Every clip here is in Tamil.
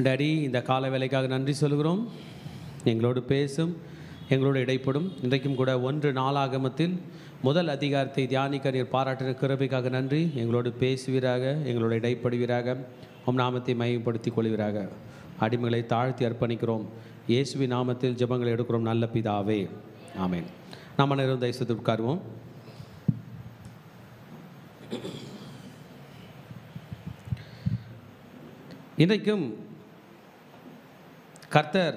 டாடி, இந்த கால வேலைக்காக நன்றி சொல்கிறோம். எங்களோடு பேசும், எங்களோடு இடைப்படும். இன்றைக்கும் கூட 1 நாளாகமத்தில் முதல் அதிகாரத்தை தியானிக்க நீர் பாராட்டின கிருபைக்காக நன்றி. எங்களோடு பேசுவீராக, எங்களோடு இடைப்படுவீராக, உம் நாமத்தை மையப்படுத்திக் கொள்வீராக. அடிமைகளை தாழ்த்தி அர்ப்பணிக்கிறோம். இயேசுவின் நாமத்தில் ஜெபங்களை எடுக்கிறோம் நல்ல பிதாவே, ஆமென். நாம் அனைவரும் தயவுசெய்து உட்காருவோம். இன்றைக்கும் கர்த்தர்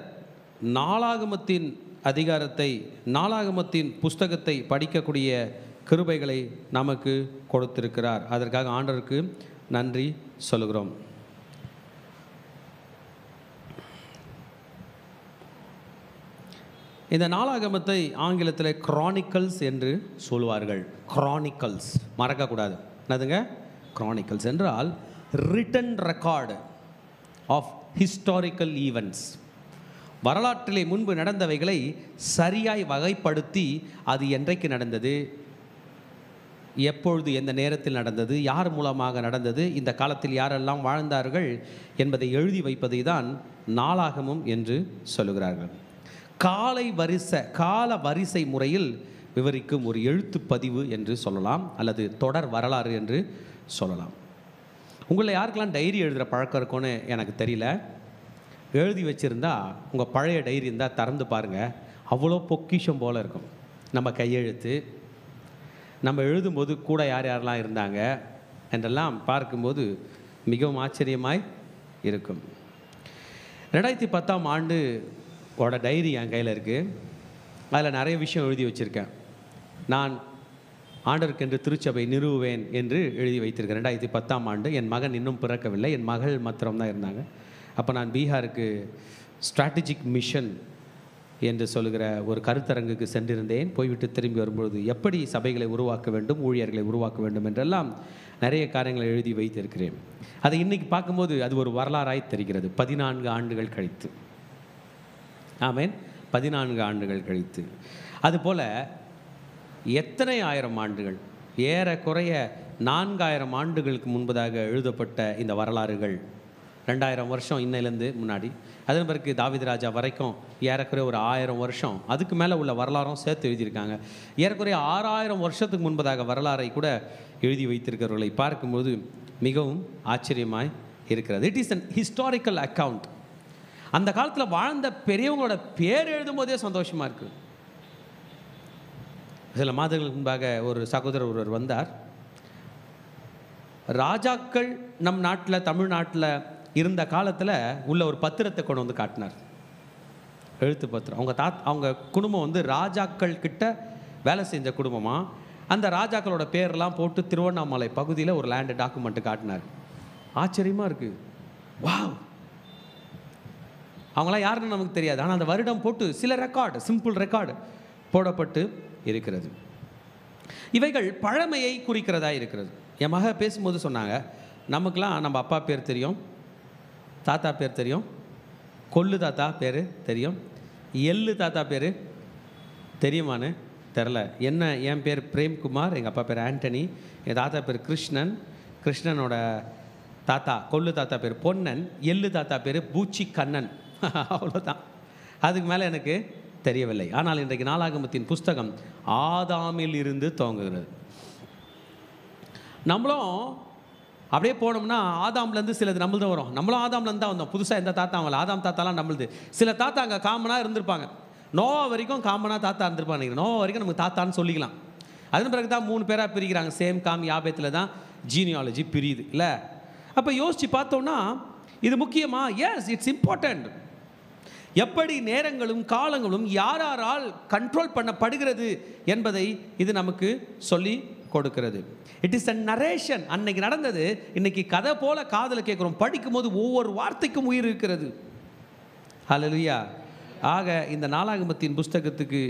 நாளாகமத்தின் அதிகாரத்தை, நாளாகமத்தின் புஸ்தகத்தை படிக்கக்கூடிய கிருபைகளை நமக்கு கொடுத்திருக்கிறார். அதற்காக ஆண்டவருக்கு நன்றி சொல்கிறோம். இந்த நாளாகமத்தை ஆங்கிலத்தில் கிரானிக்கல்ஸ் என்று சொல்வார்கள். கிரானிக்கல்ஸ் மறக்கக்கூடாது. என்னதுங்க? கிரானிக்கல்ஸ் என்றால் written record of historical events. வரலாற்றிலே முன்பு நடந்தவைகளை சரியாய் வகைப்படுத்தி அது என்றைக்கு நடந்தது, எப்பொழுது, எந்த நேரத்தில் நடந்தது, யார் மூலமாக நடந்தது, இந்த காலத்தில் யாரெல்லாம் வாழ்ந்தார்கள் என்பதை எழுதி வைப்பதை தான் நாளாகமம் என்று சொல்லுகிறார்கள். கால வரிசை முறையில் விவரிக்கும் ஒரு எழுத்து பதிவு என்று சொல்லலாம், அல்லது தொடர் வரலாறு என்று சொல்லலாம். உங்களை யாருக்கெல்லாம் டைரி எழுதுகிற பழக்கம் இருக்கும்னு எனக்கு தெரியல. எழுதி வச்சுருந்தா, உங்கள் பழைய டைரி இருந்தால் திறந்து பாருங்கள், அவ்வளோ பொக்கிஷம் போல் இருக்கும். நம்ம கையெழுத்து, நம்ம எழுதும்போது கூட யார் யாரெல்லாம் இருந்தாங்க என்றெல்லாம் பார்க்கும்போது மிகவும் ஆச்சரியமாய் இருக்கும். 2010ஆம் ஆண்டோட டைரி என் கையில் இருக்குது. அதில் நிறைய விஷயம் எழுதி வச்சுருக்கேன். நான் ஆண்டவருக்கென்று திருச்சபை நிறுவுவேன் என்று எழுதி வைத்திருக்கேன். 2010ஆம் ஆண்டு. என் மகன் இன்னும் பிறக்கவில்லை, என் மகள் மாத்திரம்தான் இருந்தாங்க. அப்போ நான் பீகாருக்கு ஸ்ட்ராட்டஜிக் மிஷன் என்று சொல்லுகிற ஒரு கருத்தரங்குக்கு சென்றிருந்தேன். போய்விட்டு திரும்பி வரும்பொழுது எப்படி சபைகளை உருவாக்க வேண்டும், ஊழியர்களை உருவாக்க வேண்டும் என்றெல்லாம் நிறைய காரியங்களை எழுதி வைத்திருக்கிறேன். அதை இன்றைக்கி பார்க்கும்போது அது ஒரு வரலாறாய் தெரிகிறது. 14 ஆண்டுகள் கழித்து. ஆமேன். 14 ஆண்டுகள் கழித்து. அதுபோல் எத்தனை ஆயிரம் ஆண்டுகள், ஏறக்குறைய 4000 ஆண்டுகளுக்கு முன்பதாக எழுதப்பட்ட இந்த வரலாறுகள், 2000 வருஷம் இன்னையிலேருந்து முன்னாடி, அதன் பிறகு தாவீது ராஜா வரைக்கும் ஏறக்குறைய ஒரு 1000 வருஷம், அதுக்கு மேலே உள்ள வரலாறும் சேர்த்து எழுதியிருக்காங்க. ஏறக்குறைய 6000 வருஷத்துக்கு முன்பதாக வரலாறை கூட எழுதி வைத்திருக்கிறவர்களை பார்க்கும்போது மிகவும் ஆச்சரியமாய் இருக்கிறது. It is an historical account. அந்த காலத்தில் வாழ்ந்த பெரியவங்களோட பேர் எழுதும் போதே சந்தோஷமாக இருக்குது. சில மாதங்களுக்கு முன்பாக ஒரு சகோதரர் ஒருவர் வந்தார். ராஜாக்கள் நம் நாட்டில், தமிழ்நாட்டில் இருந்த காலத்தில் உள்ள ஒரு பத்திரத்தை கொண்டு வந்து காட்டினார். எழுத்து பத்திரம். அவங்க குடும்பம் வந்து ராஜாக்கள் கிட்ட வேலை செஞ்ச குடும்பமாக. அந்த ராஜாக்களோட பேரெல்லாம் போட்டு திருவண்ணாமலை பகுதியில் ஒரு லேண்டு டாக்குமெண்ட்டு காட்டினார். ஆச்சரியமாக இருக்குது. வாவ்! அவங்களாம் யாருன்னு நமக்கு தெரியாது, ஆனால் அந்த வருடம் போட்டு சில ரெக்கார்டு, சிம்பிள் ரெக்கார்டு போடப்பட்டு இருக்கிறது. இவைகள் பழமையை குறிக்கிறதா இருக்கிறது. என் மக பேசும்போது சொன்னாங்க, நமக்கெல்லாம் நம்ம அப்பா பேர் தெரியும், தாத்தா பேர் தெரியும், கொள்ளு தாத்தா பேர் தெரியும், எள்ளு தாத்தா பேர் தெரியுமான்னு தெரில. என்ன, என் பேர் பிரேம்குமார், எங்கள் அப்பா பேர் ஆண்டனி, என் தாத்தா பேர் கிருஷ்ணன், கிருஷ்ணனோட தாத்தா கொள்ளு தாத்தா பேர் பொன்னன், எள்ளு தாத்தா பேர் பூச்சி கண்ணன். அவ்வளோதான், அதுக்கு மேலே எனக்கு தெரியவில்லை. ஆனால் இன்றைக்கு நாளாகமத்தின் புஸ்தகம் ஆதாமில் இருந்து துவங்குகிறது. நம்மளும் அப்படியே போனோம்னா ஆதாம்லேருந்து சிலது நம்மள்தான் வரும். நம்மளும் ஆதாம்லேருந்து தான் வந்தோம். புதுசாக எந்த தாத்தா வரல. ஆதாம் தாத்தாலாம் நம்மளுது. சில தாத்தா அங்கே காமனாக இருந்திருப்பாங்க. நோவா வரைக்கும் காமனாக தாத்தா இருந்திருப்பாங்க. நோவா வரைக்கும் நமக்கு தாத்தான்னு சொல்லிக்கலாம். அதன் பிறகு தான் 3 பேராக பிரிக்கிறாங்க. சேம் காம் யாபேத்தில் தான் ஜீனியாலஜி பிரியுது இல்லை? அப்போ யோசித்து பார்த்தோம்னா இது முக்கியமாக, எஸ், இட்ஸ் இம்பார்ட்டண்ட். எப்படி நேரங்களும் காலங்களும் யாரால் கண்ட்ரோல் பண்ணப்படுகிறது என்பதை இது நமக்கு சொல்லி கொடுக்கிறது. It is a narration. அன்னைக்கு நடந்தது இன்னைக்கு கதை போல காதில் கேட்குறோம். படிக்கும்போது ஒவ்வொரு வார்த்தைக்கும் உயிர் இருக்கிறது. ஹல்லேலூயா. ஆக இந்த நாளாகமத்தின் புஸ்தகத்துக்கு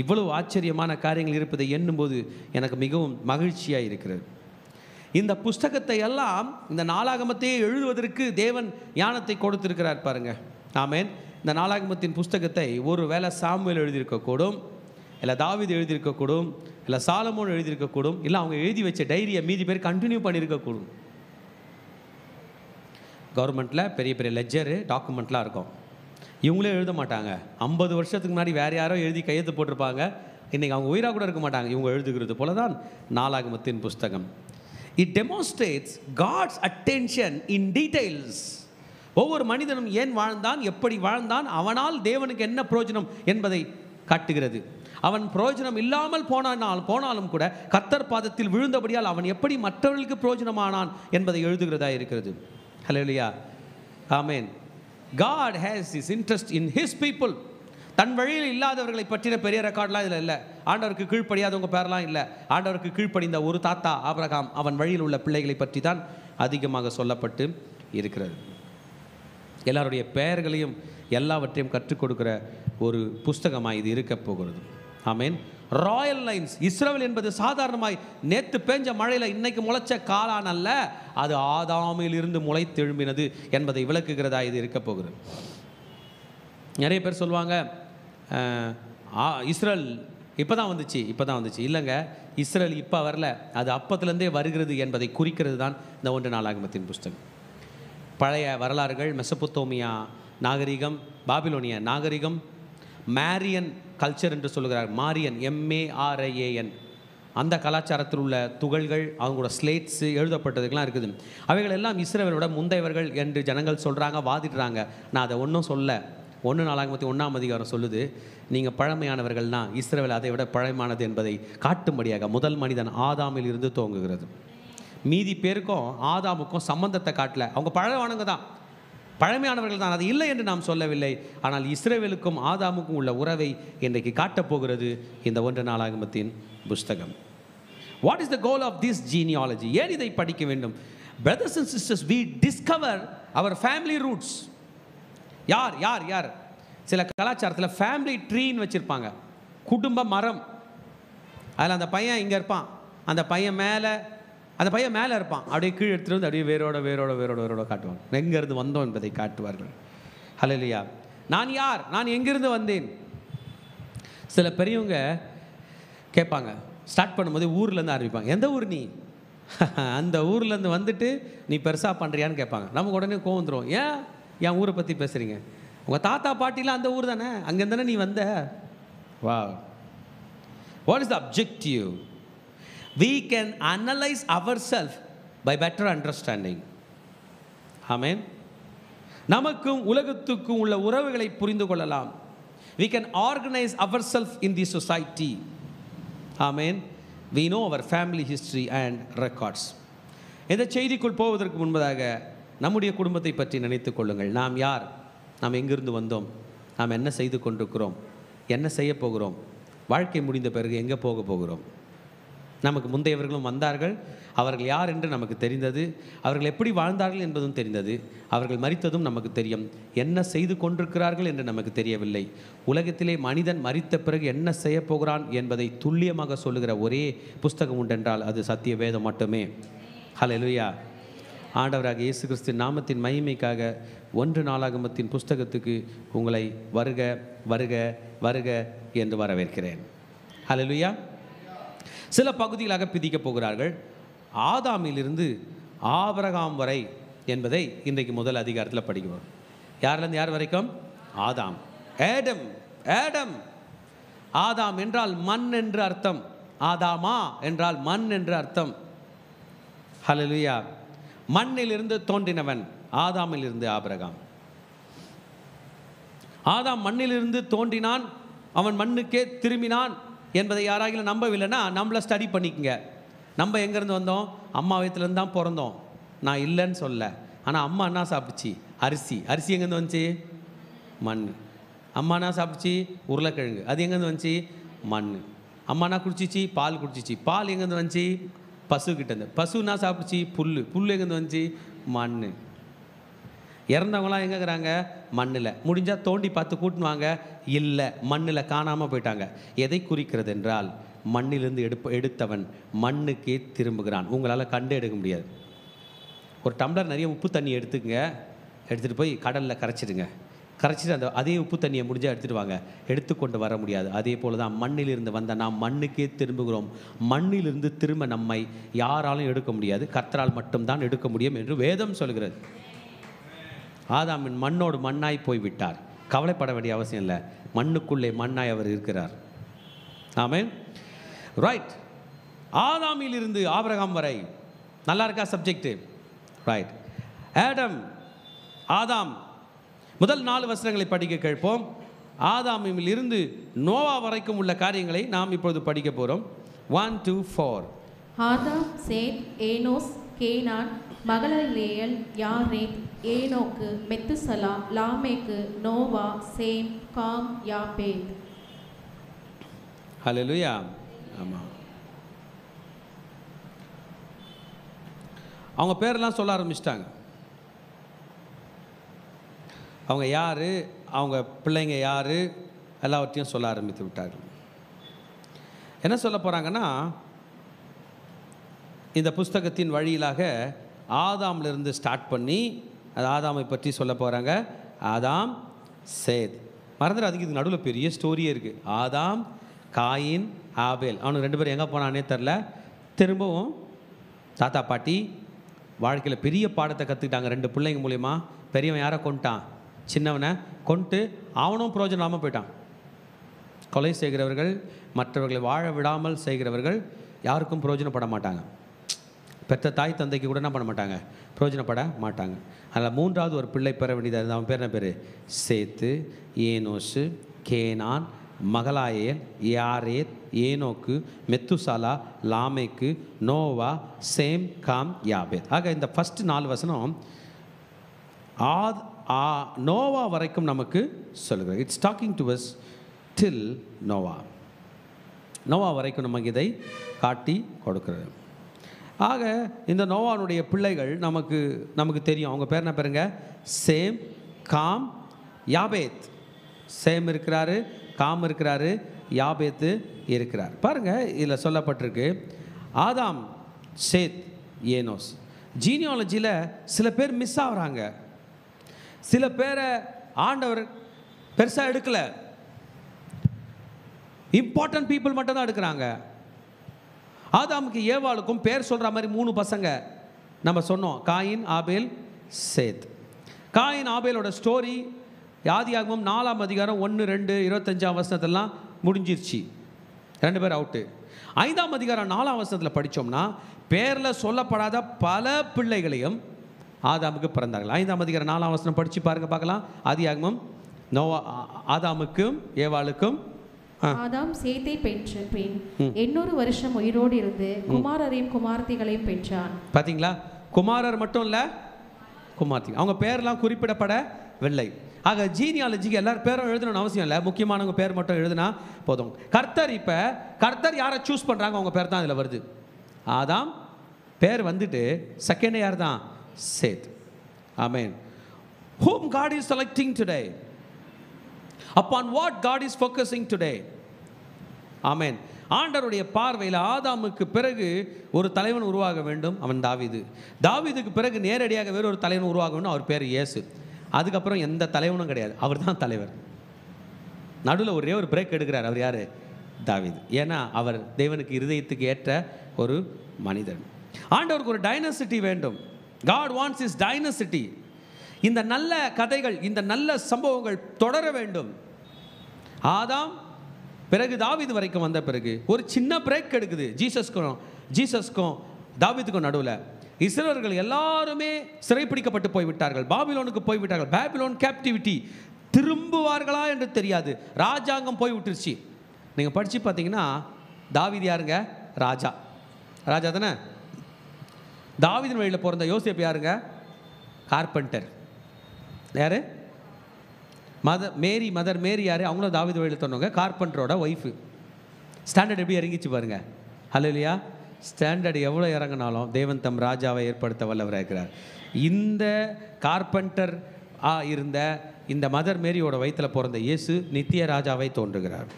இவ்வளவு ஆச்சரியமான காரியங்கள் இருப்பதை எண்ணும்போது எனக்கு மிகவும் மகிழ்ச்சியாக இருக்கிறது. இந்த புஸ்தகத்தை எல்லாம், இந்த நாளாகமத்தையே எழுதுவதற்கு தேவன் ஞானத்தை கொடுத்திருக்கிறார் பாருங்க. ஆமேன். இந்த நாளாகமத்தின் புஸ்தகத்தை ஒரு வேளை சாமுவேல் எழுதியிருக்கக்கூடும், இல்லை தாவீது எழுதியிருக்கக்கூடும், இல்லை சாலமோன் எழுதியிருக்கக்கூடும், இல்லை அவங்க எழுதி வச்ச டைரியை மீதி பேர் கண்டினியூ பண்ணியிருக்கக்கூடும். கவர்மெண்ட்டில் பெரிய பெரிய லெஜரு டாக்குமெண்ட்லாம் இருக்கும். இவங்களே எழுத மாட்டாங்க. 50 வருஷத்துக்கு முன்னாடி வேறு யாரோ எழுதி கையெழுத்து போட்டிருப்பாங்க. இன்றைக்கி அவங்க உயிராக கூட இருக்க மாட்டாங்க. இவங்க எழுதுகிறது போல தான் நாளாகமத்தின் புஸ்தகம். It demonstrates God's attention in details. ஒவ்வொரு மனிதனும் ஏன் வாழ்ந்தான், எப்படி வாழ்ந்தான், அவனால் தேவனுக்கு என்ன பிரயோஜனம் என்பதை காட்டுகிறது. அவன் பிரயோஜனம் இல்லாமல் போனாலும் கூட கர்த்தர் பாதத்தில் விழுந்தபடியால் அவன் எப்படி மற்றவர்களுக்கு பிரயோஜனமானான் என்பதை எழுதுகிறதா இருக்கிறது. ஹல்லேலூயா, ஆமென். God has his interest in his people. தன் வழியில் இல்லாதவர்களை பற்றின பெரிய ரெக்கார்ட்லாம் இதில் இல்லை. ஆண்டவருக்கு கீழ்ப்படியாதவங்க பேரெலாம் இல்லை. ஆண்டவருக்கு கீழ்ப்படிந்த ஒரு தாத்தா ஆபிரகாம், அவன் வழியில் உள்ள பிள்ளைகளை பற்றி தான் அதிகமாக சொல்லப்பட்டு இருக்கிறது. எல்லாருடைய பெயர்களையும் எல்லாவற்றையும் கற்றுக் கொடுக்கிற ஒரு புஸ்தகமாக இது இருக்க போகிறது. ஆமேன். Royal lines. இஸ்ரவேல் என்பது சாதாரணமாய் நேற்று பேஞ்ச மழையில் இன்னைக்கு முளைச்ச காளான் அல்ல, அது ஆதாமில் இருந்து முளைத்தெழும்பினது என்பதை விளக்குகிறதா இது இருக்க போகிறது. நிறைய பேர் சொல்லுவாங்க இஸ்ரேல் இப்போ தான் வந்துச்சு. இல்லைங்க, இஸ்ரேல் இப்போ வரல, அது அப்பத்துலேருந்தே வருகிறது என்பதை குறிக்கிறது தான் இந்த 1 நாளாகமத்தின் புஸ்தகம். பழைய வரலாறுகள், மெசபொத்தோமியா நாகரிகம், பாபிலோனிய நாகரிகம், மேரியன் கல்ச்சர் என்று சொல்லுகிறார். மாரியன், MARIAN, அந்த கலாச்சாரத்தில் உள்ள துகள்கள், அவங்களோட ஸ்லேட்ஸு எழுதப்பட்டதுக்கெல்லாம் இருக்குது. அவைகள் எல்லாம் இஸ்ரவேலோட முந்தையவர்கள் என்று ஜனங்கள் சொல்கிறாங்க, வாதிடுறாங்க. நான் அதை ஒன்றும் சொல்ல. 1 நாளாகமத்தின் 1ஆம் அதிகாரம் சொல்லுது, நீங்கள் பழமையானவர்கள்னா இஸ்ரவேல் அதை விட பழமையானது என்பதை காட்டும்படியாக முதல் மனிதன் ஆதாமில் இருந்து துவங்குகிறது. மீதி பேருக்கும் ஆதாமுக்கும் சம்பந்தத்தை காட்டல. அவங்க பழமையானவங்க தான், பழமையானவர்கள் தான், அது இல்லை என்று நாம் சொல்லவில்லை. ஆனால் இஸ்ரவேலுக்கும் ஆதாமுக்கும் உள்ள உறவை இன்றைக்கு காட்டப்போகிறது இந்த 1 நாளாகமத்தின் புஸ்தகம். What is the goal of this genealogy? ஏன் இதை படிக்க வேண்டும்? Brothers and sisters, we discover our family roots. யார் யார் யார் சில கலாச்சாரத்தில் ஃபேமிலி ட்ரீன்னு வச்சுருப்பாங்க, குடும்ப மரம். அதில் அந்த பையன் இங்கே இருப்பான், அந்த பையன் மேலே இருப்பான், அப்படியே கீழே எடுத்துகிட்டு வந்து அப்படியே வேரோட காட்டுவாங்க. எங்கேருந்து வந்தோம் என்பதை காட்டுவார்கள். ஹல்லேலூயா. நான் யார், நான் எங்கிருந்து வந்தேன். சில பெரியவங்க கேட்பாங்க, ஸ்டார்ட் பண்ணும்போது ஊர்லேருந்து ஆரம்பிப்பாங்க. எந்த ஊர் நீ? அந்த ஊர்லேருந்து வந்துட்டு நீ பெருசாக பண்ணுறியான்னு கேட்பாங்க. நமக்கு உடனே கோவம் வந்துடும். என் ஊரை பற்றி பேசுகிறீங்க? உங்கள் தாத்தா பாட்டிலாம் அந்த ஊர் தானே, அங்கேருந்து தானே நீ வந்த. வா, what is the objective? We can analyze ourselves by better understanding. Amen. நமக்கும் உலகத்துக்கும் உள்ள உறவுகளை புரிந்து கொள்ளலாம். We can organize ourselves in the society. Amen. We know our family history and records. இந்த செய்திக்குள் போவதற்கு முன்பதாக நம்முடைய குடும்பத்தை பற்றி நினைத்துக் கொள்ளுங்கள். நாம் யார், நாம் எங்கிருந்து வந்தோம், நாம் என்ன செய்து கொண்டிருக்கிறோம், என்ன செய்ய போகிறோம், வாழ்க்கை முடிந்த பிறகு எங்கே போக போகிறோம். நமக்கு முந்தையவர்களும் வந்தார்கள், அவர்கள் யார் என்று நமக்கு தெரிந்தது, அவர்கள் எப்படி வாழ்ந்தார்கள் என்பதும் தெரிந்தது, அவர்கள் மரித்ததும் நமக்கு தெரியும். என்ன செய்து கொண்டிருக்கிறார்கள் என்று நமக்கு தெரியவில்லை. உலகத்திலே மனிதன் மரித்த பிறகு என்ன செய்ய போகிறான் என்பதை துல்லியமாக சொல்லுகிற ஒரே புஸ்தகம் உண்டென்றால் அது சத்திய வேதம் மட்டுமே. ஹல்லேலூயா. ஆண்டவராக இயேசு கிறிஸ்து நாமத்தின் மகிமைக்காக 1 நாளாகமத்தின் புஸ்தகத்துக்கு உங்களை வருக வருக வருக என்று வரவேற்கிறேன். ஹல்லேலூயா. சில பகுதிகளாக பிரிக்கப் போகிறார்கள். ஆதாமிலிருந்து ஆபிரகாம் வரை என்பதை இன்றைக்கு முதல் அதிகாரத்தில் படிக்கிறோம். யாரிலிருந்து யார் வரைக்கும்? ஆதாம், ஏடம். ஏடம், ஆதாம் என்றால் மண் என்று அர்த்தம். ஆதாமா என்றால் மண் என்று அர்த்தம். ஹல்லேலூயா. மண்ணிலிருந்து தோன்றினவன் ஆதாமிலிருந்து ஆபிரகாம். ஆதாம் மண்ணிலிருந்து தோன்றினான், அவன் மண்ணுக்கே திரும்பினான் என்பதை யாராகிலும் நம்பவில்லைன்னா நம்மளை ஸ்டடி பண்ணிக்கங்க. நம்ம எங்கேருந்து வந்தோம்? அம்மா வயிற்றுலேருந்து தான் பிறந்தோம். நான் இல்லைன்னு சொல்ல. ஆனால் அம்மா என்ன சாப்பிடுச்சு? அரிசி. அரிசி எங்கேருந்து வந்துச்சு? மண். அம்மா என்ன சாப்பிடுச்சு? உருளைக்கிழங்கு. அது எங்கேருந்து வந்துச்சு? மண். அம்மா என்ன குடிச்சிச்சு? பால் குடிச்சிச்சு. பால் எங்கேருந்து வந்துச்சு? பசுக்கிட்டேருந்து. பசு என்ன சாப்பிடுச்சு? புல். புல் எங்கேருந்து வந்துச்சு? மண். இறந்தவங்களாம் எங்கேங்கிறாங்க? மண்ணில். முடிஞ்சால் தோண்டி பார்த்து கூட்டினுவாங்க. இல்லை, மண்ணில் காணாமல் போயிட்டாங்க. எதை குறிக்கிறது என்றால் மண்ணிலிருந்து எடுத்தவன் மண்ணுக்கே திரும்புகிறான். உங்களால் கண்டு எடுக்க முடியாது. ஒரு டம்ளர் நிறைய உப்பு தண்ணி எடுத்துக்கங்க, எடுத்துகிட்டு போய் கடலில் கரைச்சிடுங்க. கரைச்சிட்டு அதே உப்பு தண்ணியை முடிஞ்சால் எடுத்துகிட்டு வாங்க. எடுத்துக்கொண்டு வர முடியாது. அதே போல் தான் மண்ணிலிருந்து வந்த நாம் மண்ணுக்கே திரும்புகிறோம். மண்ணிலிருந்து திரும்ப நம்மை யாராலும் எடுக்க முடியாது, கர்த்தரால் மட்டும்தான் எடுக்க முடியும் என்று வேதம் சொல்கிறது. ஆதாமின் மண்ணோடு மண்ணாய் போய்விட்டார். கவலைப்பட வேண்டிய அவசியம் இல்லை, மண்ணுக்குள்ளே மண்ணாய் அவர் இருக்கிறார். ஆமென். ரைட். ஆதாமில் இருந்து ஆபிரகாம் வரை நல்லா இருக்கா சப்ஜெக்ட்? ரைட். ஆதாம் முதல் 4 வசனங்களை படிக்க கேட்போம். ஆதாமில் இருந்து நோவா வரைக்கும் உள்ள காரியங்களை நாம் இப்பொழுது படிக்க போகிறோம். 1 2 4. ஆதாம், சேத், ஏனோஸ், கேனான், மகலலேயல், யாரேத், ஏனோக்கு, மெத்துசலா, லாமேக்கு, நோவா, சேம், காம், யாப்பேத். ஹல்லேலூயா. ஆமாம், அவங்க பேரெல்லாம் சொல்ல ஆரம்பிச்சிட்டாங்க. அவங்க யார், அவங்க பிள்ளைங்க யார், எல்லாவற்றையும் சொல்ல ஆரம்பித்து விட்டார்கள். என்ன சொல்ல போகிறாங்கன்னா, இந்த புஸ்தகத்தின் வழியிலாக ஆதாமிலிருந்து ஸ்டார்ட் பண்ணி அது ஆதாமை பற்றி சொல்ல போகிறாங்க. ஆதாம், சேத். மறந்துடாதீங்க, இதுக்கு நடுவில் பெரிய ஸ்டோரியே இருக்குது. ஆதாம், காயின், ஆபேல். அவனுக்கு 2 பேரும் எங்கே போனானே தெரில. திரும்பவும் தாத்தா பாட்டி வாழ்க்கையில் பெரிய பாடத்தை கற்றுக்கிட்டாங்க 2 பிள்ளைங்க மூலிமா. பெரியவன் யாரை கொண்டுட்டான்? சின்னவனை கொண்டு அவனும் பிரயோஜனம் இல்லாமல் போயிட்டான். கொலை செய்கிறவர்கள், மற்றவர்களை வாழ விடாமல் செய்கிறவர்கள் யாருக்கும் பிரயோஜனப்பட மாட்டாங்க. பெற்ற தாய் தந்தைக்கு கூட என்ன பண்ண மாட்டாங்க? பிரயோஜனப்பட மாட்டாங்க. அதில் 3வது ஒரு பிள்ளை பெற வேண்டியது. அவன் பேர் என்ன பேர்? சேத்து, ஏனோசு, கேனான், மகலாயேல், யாரேத், ஏனோக்கு, மெத்துசாலா, லாமேக்கு, நோவா, சேம், காம், யாபேத். ஆக இந்த ஃபஸ்ட் 4 வசனம் நோவா வரைக்கும் நமக்கு சொல்லுகிறது. இட்ஸ் டாக்கிங் டு அஸ் டில் நோவா. நோவா வரைக்கும் நமக்கு இதை காட்டி கொடுக்கிறது. ஆக இந்த நோவானுடைய பிள்ளைகள் நமக்கு தெரியும். அவங்க பேர் என்ன பேருங்க? Same, com, யாபேத். சேம் இருக்கிறாரு, காம் இருக்கிறாரு, யாபேத்து இருக்கிறார். பாருங்கள், இதில் சொல்லப்பட்டிருக்கு ஆதாம், சேத், ஏனோஸ். ஜீனியாலஜியில் சில பேர் மிஸ் ஆகுறாங்க. சில பேரை ஆண்டவர் பெருசாக எடுக்கலை. இம்பார்ட்டன்ட் பீப்புள் மட்டும் தான் எடுக்கிறாங்க. ஆதாமுக்கு ஏவாளுக்கும் பேர் சொல்கிற மாதிரி 3 பசங்க நம்ம சொன்னோம். காயின், ஆபேல், சேத். காயின் ஆபேலோட ஸ்டோரி ஆதியாகமம் 4ஆம் அதிகாரம் 1, 2, 25ஆம் வசனத்தெல்லாம் முடிஞ்சிருச்சு. 2 பேர் அவுட்டு. 5ஆம் அதிகாரம் 4ஆம் வசனத்தில் படித்தோம்னா பேரில் சொல்லப்படாத பல பிள்ளைகளையும் ஆதாமுக்கு பிறந்தார்கள். 5ஆம் அதிகாரம் 4ஆம் வசனம் படித்து பாருங்க பார்க்கலாம். ஆதியாகமம் ஆதாமுக்கும் ஏவாளுக்கும். ஆதாம் சேத்தை பெற்ற பின் 800 வருஷம் உயிரோடு இருந்து குமாரரையும் குமாரத்திகளையும் பெற்றான். பார்த்தீங்களா? குமாரர் மட்டும் இல்லை, குமார்த்தி. அவங்க பேரெல்லாம் குறிப்பிடப்படவில்லை. ஆக ஜீனியாலஜிக்கு எல்லாரும் பேரும் எழுதணும்னு அவசியம் இல்லை. முக்கியமானவங்க பேர் மட்டும் எழுதுனா போதும். கர்த்தர் யாரை சூஸ் பண்ணுறாங்க, அவங்க பேர் தான் இதில் வருது. ஆதாம் பேர் வந்துட்டு செகண்ட் யார் தான்? சேத். ஆமென். Whom God is selecting today? Upon what God is focusing today? ஆமென். ஆண்டவருடைய பார்வையில் ஆதாமுக்கு பிறகு ஒரு தலைவன் உருவாக வேண்டும், அவன் தாவீது. தாவீதுக்கு பிறகு நேரடியாக வேறு ஒரு தலைவன் உருவாக வேண்டும், அவர் பேர் இயேசு. அதுக்கப்புறம் எந்த தலைவனும் கிடையாது, அவர் தான் தலைவர். நடுவில் ஒரே ஒரு பிரேக் எடுக்கிறார். அவர் யார்? தாவீது. ஏன்னா அவர் தேவனுக்கு இருதயத்துக்கு ஏற்ற ஒரு மனிதன். ஆண்டவருக்கு ஒரு டைனசிட்டி வேண்டும். God wants his dynasty. இந்த நல்ல கதைகள், இந்த நல்ல சம்பவங்கள் தொடர வேண்டும். ஆதாம் பிறகு தாவீது வரைக்கும் வந்த பிறகு ஒரு சின்ன பிரேக் எடுக்குது. ஜீசஸ்க்கும் தாவீதுக்கும் நடுவில் இஸ்ரவேலர்கள் எல்லாருமே சிறைப்பிடிக்கப்பட்டு போய்விட்டார்கள், பாபிலோனுக்கு போய்விட்டார்கள். Babylon captivity. திரும்புவார்களா என்று தெரியாது, ராஜாங்கம் போய் விட்டுருச்சு. நீங்கள் படித்து பார்த்தீங்கன்னா தாவீது யாருங்க? ராஜா தானே. தாவீதின் வழியில் பிறந்த யோசேப்பு யாருங்க? கார்பெண்டர். யார்? மதர் மேரி யார்? அவங்களும் தாவீது வழியில் தோணுங்க, கார்பெண்டரோட ஒய்ஃபு. ஸ்டாண்டர்ட் எப்படி இறங்கிச்சு பாருங்க. ஹல்லேலூயா. ஸ்டாண்டர்ட் எவ்வளோ இறங்கினாலும் தேவன் தம் ராஜாவை ஏற்படுத்த வல்லவராக இருக்கிறார். இந்த கார்பெண்டர் இருந்த இந்த மதர் மேரியோட வயிற்றில் பிறந்த இயேசு நித்திய ராஜாவை தோன்றுகிறார்.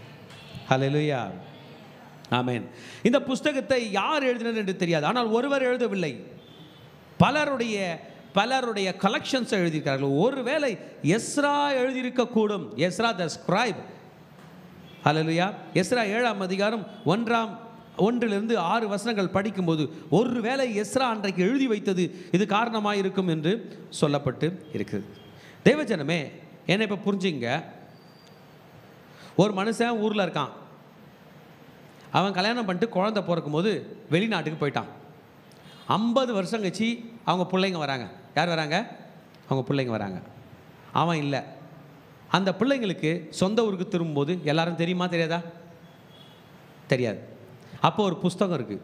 ஹல்லேலூயா. ஆமென். இந்த புஸ்தகத்தை யார் எழுதினர் என்று தெரியாது, ஆனால் ஒருவர் எழுதவில்லை, பலருடைய கலெக்ஷன்ஸ் எழுதியிருக்கிறார்கள். ஒருவேளை எஸ்ரா எழுதியிருக்கக்கூடும். எஸ்ரா த ஸ்கிரைப். ஹல்லேலூயா. எஸ்ரா 7ஆம் அதிகாரம் 1 to 6 வசனங்கள் படிக்கும்போது ஒருவேளை எஸ்ரா அன்றைக்கு எழுதி வைத்தது இது காரணமாக இருக்கும் என்று சொல்லப்பட்டு இருக்குது. தேவஜனமே, என்னை இப்போ புரிஞ்சுங்க. ஒரு மனுஷன் ஊரில் இருக்கான். அவன் கல்யாணம் பண்ணிட்டு குழந்தை பிறக்கும் போது வெளிநாட்டுக்கு போயிட்டான். 50 வருஷம் கழிச்சு அவங்க பிள்ளைங்க வராங்க. யார் வராங்க? அவங்க பிள்ளைங்க வராங்க. அவன் இல்லை. அந்த பிள்ளைங்களுக்கு சொந்த ஊருக்கு திரும்பும்போது எல்லாரும் தெரியுமா தெரியாதா? தெரியாது. அப்போ ஒரு புஸ்தகம் இருக்குது.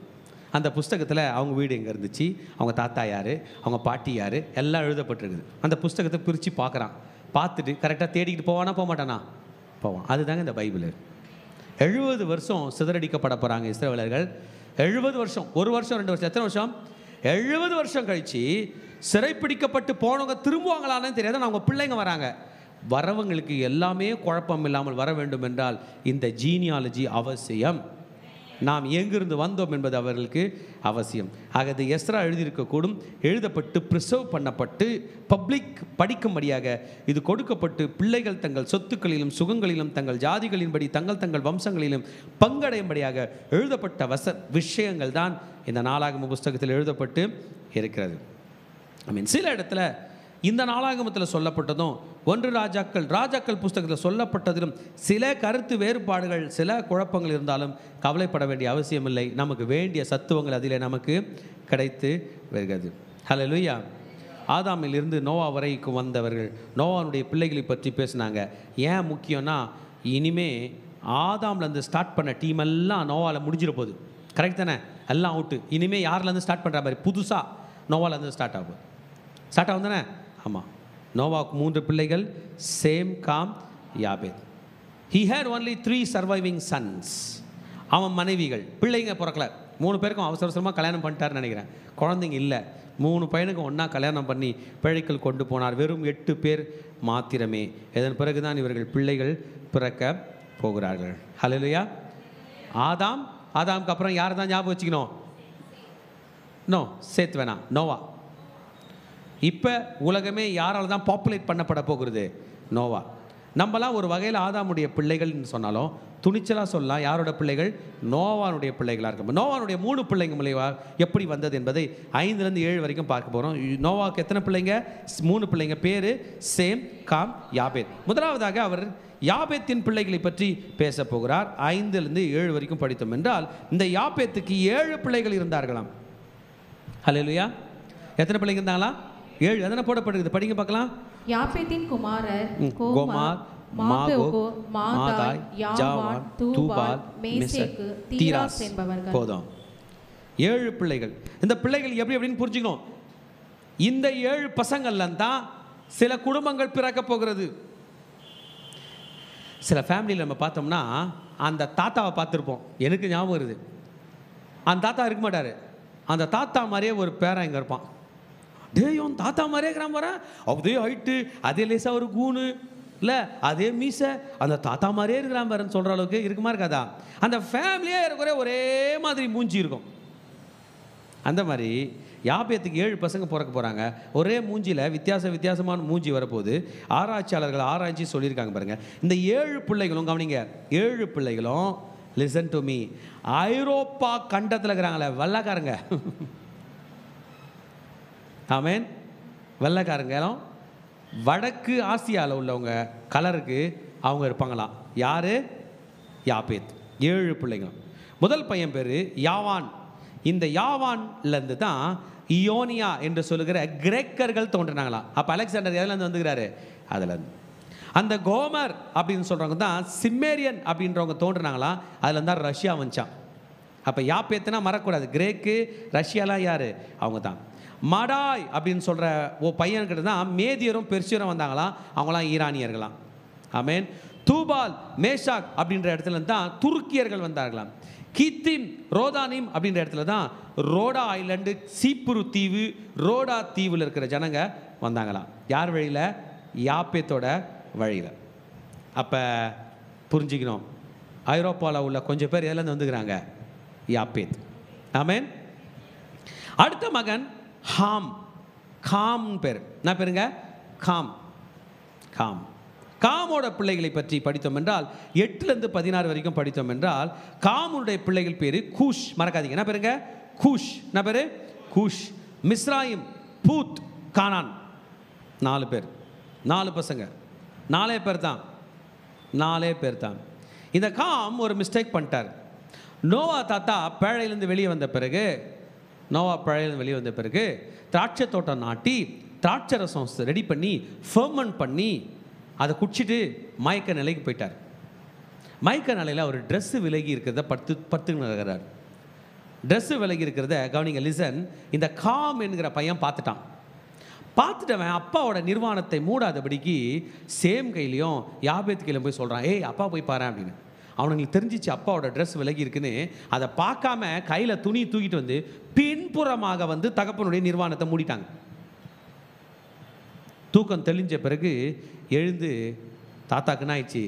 அந்த புஸ்தகத்தில் அவங்க வீடு எங்கே இருந்துச்சு, அவங்க தாத்தா யார், அவங்க பாட்டி யார், எல்லாம் எழுதப்பட்டிருக்குது. அந்த புஸ்தகத்தை பிரித்து பார்க்குறான். பார்த்துட்டு கரெக்டாக தேடிக்கிட்டு போவானா போக மாட்டானா? போவான். அதுதாங்க இந்த பைபிள். 70 வருஷம் சிதறடிக்கப்பட போகிறாங்க இஸ்ரவேலர்கள். 70 வருஷம், 1 வருஷம் 2 வருஷம், எத்தனை வருஷம்? 70 வருஷம் கழித்து சிறைப்பிடிக்கப்பட்டு போனவங்க திரும்புவாங்களான்னு தெரியாது. அவங்க பிள்ளைங்க வராங்க. வரவங்களுக்கு எல்லாமே குழப்பம் இல்லாமல் வர வேண்டும் என்றால் இந்த ஜீனியாலஜி அவசியம். நாம் எங்கிருந்து வந்தோம் என்பது அவர்களுக்கு அவசியம். ஆக இது எஸ்ரா எழுதியிருக்கக்கூடும். எழுதப்பட்டு ப்ரிசர்வ் பண்ணப்பட்டு பப்ளிக் படிக்கும்படியாக இது கொடுக்கப்பட்டு பிள்ளைகள் தங்கள் சொத்துக்களிலும் சுகங்களிலும் தங்கள் ஜாதிகளின்படி தங்கள் வம்சங்களிலும் பங்கடையும்படியாக எழுதப்பட்ட விஷயங்கள் தான் இந்த நாளாகம புஸ்தகத்தில் எழுதப்பட்டு இருக்கிறது. சில இடத்துல இந்த நாளாகமத்தில் சொல்லப்பட்டதும் 1 ராஜாக்கள் புஸ்தகத்தில் சொல்லப்பட்டதிலும் சில கருத்து வேறுபாடுகள், சில குழப்பங்கள் இருந்தாலும் கவலைப்பட வேண்டிய அவசியம் இல்லை. நமக்கு வேண்டிய சத்துவங்கள் அதிலே நமக்கு கிடைத்து வருகிறது. ஹல்லேலூயா. ஆதாமிலிருந்து நோவா வரைக்கும் வந்தவர்கள் நோவானுடைய பிள்ளைகளை பற்றி பேசினாங்க. ஏன் முக்கியம்னா, இனிமே ஆதாம்லேருந்து ஸ்டார்ட் பண்ண டீம் எல்லாம் நோவாவில் முடிஞ்சிட போகுது. கரெக்ட் தானே? எல்லாம் அவுட்டு. இனிமேல் யார்லேருந்து ஸ்டார்ட் பண்ணுற மாதிரி புதுசாக நோவாலேருந்து ஸ்டார்ட் ஆகும். ஸ்டார்ட் ஆகும் தானே? ஆமாம். நோவாவுக்கு 3 பிள்ளைகள், same, com, யாபேத். He had only 3 surviving sons. அவன் மனைவிகள், பிள்ளைங்க பிறக்கல. 3 பேருக்கும் அவசரமாக கல்யாணம் பண்ணிட்டாருன்னு நினைக்கிறேன். குழந்தைங்க இல்லை. 3 பையனுக்கும் ஒன்றா கல்யாணம் பண்ணி பிழைகள் கொண்டு போனார். வெறும் 8 பேர் மாத்திரமே. இதன் பிறகுதான் இவர்கள் பிள்ளைகள் பிறக்க போகிறார்கள். ஹல்லேலூயா. ஆதாமுக்கு அப்புறம் யாரை தான் ஞாபகம் வச்சுக்கணும்? சேர்த்து வேணாம், நோவா. இப்போ உலகமே யாரால் தான் பாப்புலேட் பண்ணப்பட போகிறது? நோவா. நம்மலாம் ஒரு வகையில் ஆதாமுடைய பிள்ளைகள்னு சொன்னாலும் துணிச்சலாக சொல்லலாம், யாரோட பிள்ளைகள்? நோவானுடைய பிள்ளைகளாக இருக்கும். நோவானுடைய 3 பிள்ளைங்க மூலியமா எப்படி வந்தது என்பதை 5லேருந்து 7 வரைக்கும் பார்க்க போகிறோம். நோவாவுக்கு எத்தனை பிள்ளைங்க? 3 பிள்ளைங்க. பேர் சேம், காம், யாபேத். முதலாவதாக அவர் யாபேத்தின் பிள்ளைகளை பற்றி பேச போகிறார். 5லேருந்து 7 வரைக்கும் படித்தோம் என்றால் இந்த யாபேத்துக்கு 7 பிள்ளைகள் இருந்தார்களாம். ஹல்லேலூயா. எத்தனை பிள்ளைங்க இருந்தாங்களா? 7. எதனை போடப்படுகிறது? படிங்க பார்க்கலாம். யாபேத்தின் குமாரர் கோமார், மாகோக், மாதாய், யாவான், தூபால், மேசேக், தீராஸ் என்பவர்கள். போதும். 7 பிள்ளைகள். இந்த பிள்ளைகள் எப்படின்னு புரிஞ்சுக்கணும். இந்த 7 பசங்கள்ல தான் சில குடும்பங்கள் பிறக்க போகிறது. சில ஃபேமிலியில் நம்ம பார்த்தோம்னா அந்த தாத்தாவை பார்த்துருப்போம். எனக்கு ஞாபகம் வருது. அந்த தாத்தா இருக்க மாட்டார். அந்த தாத்தா மாதிரியே ஒரு பேரன் இங்கே இருப்பான். டேயும் தாத்தா மாதிரியே இருக்கிறான் பாரு, அதே ஹைட்டு, அதே லேசாக ஒரு கூணு, இல்லை அதே மீசை, அந்த தாத்தா மாதிரியே இருக்கிறான் பாருன்னு சொல்கிற அளவுக்கு இருக்குமா இருக்காதா? அந்த ஃபேமிலியே இருக்கிற ஒரே மாதிரி மூஞ்சி இருக்கும். அந்த மாதிரி யாபேத்துக்கு 7 பசங்க பிறக்க போகிறாங்க. ஒரே மூஞ்சியில் வித்தியாசமான மூஞ்சி வரப்போது. ஆராய்ச்சியாளர்கள் ஆராய்ச்சி சொல்லியிருக்காங்க பாருங்கள். இந்த 7 பிள்ளைகளும் கவனிங்க, 7 பிள்ளைகளும் லிசன் டு மீ, ஐரோப்பா கண்டத்தில் இருக்கிறாங்களே வெள்ளைக்காரங்க. ஆமேன். வெள்ளைக்காரங்களும் வடக்கு ஆசியாவில் உள்ளவங்க கலருக்கு அவங்க இருப்பாங்களாம். யார்? யாபேத். 7 பிள்ளைங்களும். முதல் பையன் பேர் யாவான். இந்த யாவான்லேருந்து தான் இயோனியா என்று சொல்லுகிற கிரேக்கர்கள் தோன்றினாங்களாம். அப்போ அலெக்சாண்டர் எதுலேருந்து வந்துக்கிறாரு? அதுலேருந்து. அந்த கோமர் அப்படின்னு சொல்கிறவங்க தான் சிம்மேரியன் அப்படின்றவங்க தோன்றினாங்களாம். அதுலேருந்து தான் ரஷ்யா வந்துச்சான். அப்போ யாபேத்துனா மறக்கூடாது. கிரேக்கு, ரஷ்யாலாம் யார்? அவங்க தான். மடாய் அப்படின்னு சொல்கிற பையன்கிட்ட தான் மேதியரும் பெர்சியரும் வந்தாங்களாம். அவங்களாம் ஈரானியர்களாம். ஆமேன். தூபால், மேஷாக் அப்படின்ற இடத்துல தான் துருக்கியர்கள் வந்தார்களாம். கித்திம், ரோதானிம் அப்படின்ற இடத்துல தான் ரோடா ஐலண்டு, சீப்புரு தீவு, ரோடா தீவில் இருக்கிற ஜனங்க வந்தாங்களாம். யார் வழியில்? யாபேத்தோட வழியில். அப்போ புரிஞ்சுக்கணும், ஐரோப்பாவில் உள்ள கொஞ்சம் பேர் எதுலேருந்து வந்துக்கிறாங்க? யாபேத். ஆமேன். அடுத்த மகன் ஹாம். காம் பேர் என்ன பேருங்க? காம். காமோட பிள்ளைகளை பற்றி படித்தோம் என்றால் 8லேருந்து 16 வரைக்கும் படித்தோம் என்றால் காமுடைய பிள்ளைகள் பேர் கூஷ். மறக்காதீங்க, என்ன பேருங்க? கூஷ். என்ன பேரு? கூஷ். மிஸ்ராயிம், பூத், கானான். 4 பேர். 4 பசங்க, 4 பேர் தான், 4 பேர் தான். இந்த காம் ஒரு மிஸ்டேக் பண்ணிட்டார். நோவா தாத்தா பேழையிலேருந்து வெளியே வந்த பிறகு, திராட்சை தோட்டம் நாட்டி திராட்சை ரசம் ரெடி பண்ணி ஃபெர்மெண்ட் பண்ணி அதை குடிச்சிட்டு மயக்க நிலைக்கு போயிட்டார். மயக்க நிலையில் அவர் ட்ரெஸ்ஸு விலகி இருக்கிறத படுத்துக்கிறார். ட்ரெஸ்ஸு விலகி இருக்கிறத கவனிங்க, லிசன். இந்த காம் என்கிற பையன் பார்த்துட்டவன் அப்பாவோட நிர்வாணத்தை மூடாதபடிக்கு சேம் கையிலையும் யாபேத் கையிலும் போய் சொல்கிறான், ஏய் அப்பா போய் பாரு அப்படின்னு. அவனுங்களுக்கு தெரிஞ்சிச்சு அப்பாவோட ட்ரெஸ் விலகி இருக்குன்னு. அதை பார்க்காம கையில் துணி தூக்கிட்டு வந்து பின்புறமாக வந்து தகப்பனுடைய நிர்வாணத்தை மூடிட்டாங்க. தூக்கம் தெளிஞ்ச பிறகு எழுந்து தாத்தாக்குன்னு ஆயிடுச்சு,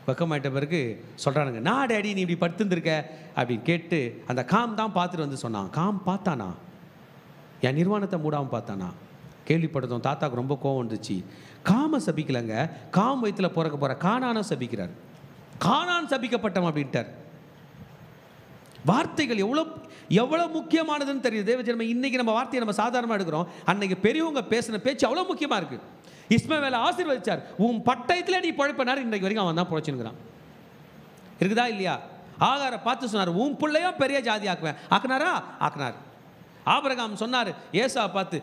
வெக்கமாயிட்ட பிறகு சொல்கிறானுங்க, நான் டேடி நீ இப்படி படுத்துருக்க அப்படின்னு கேட்டு அந்த காம் தான் பார்த்துட்டு வந்து சொன்னான். காம் பார்த்தானா, என் நிர்வாணத்தை மூடாமல் பார்த்தானா? கேள்விப்பட்டதும் தாத்தாவுக்கு ரொம்ப கோவம் வந்துச்சு. காம சபிக்கலைங்க, காம் வயிற்றில் பிறக்க போகிற கானான சபிக்கிறார். கானான் சபிக்கப்பட்டவன் அப்படின்ட்டார். வார்த்தைகள் எவ்வளோ முக்கியமானதுன்னு தெரியுது. தேவஜனமே, இன்னைக்கு நம்ம வார்த்தையை நம்ம சாதாரணமாக எடுக்கிறோம். அன்னைக்கு பெரியவங்க பேசின பேச்சு அவ்வளோ முக்கியமாக இருக்குது. இஸ்மவேலை ஆசீர்வதிச்சார். உன் பட்டயத்தில் நீ பழைப்பனார், இன்றைக்கு வரைக்கும் அவன் தான் பிழைச்சுங்கிறான். இருக்குதா இல்லையா? ஆகாரை பார்த்து சொன்னார், உன் பிள்ளையோ பெரிய ஜாதி ஆக்குவேன். ஆக்குனார். ஆபிரகாம் சொன்னார் ஏசா பார்த்து,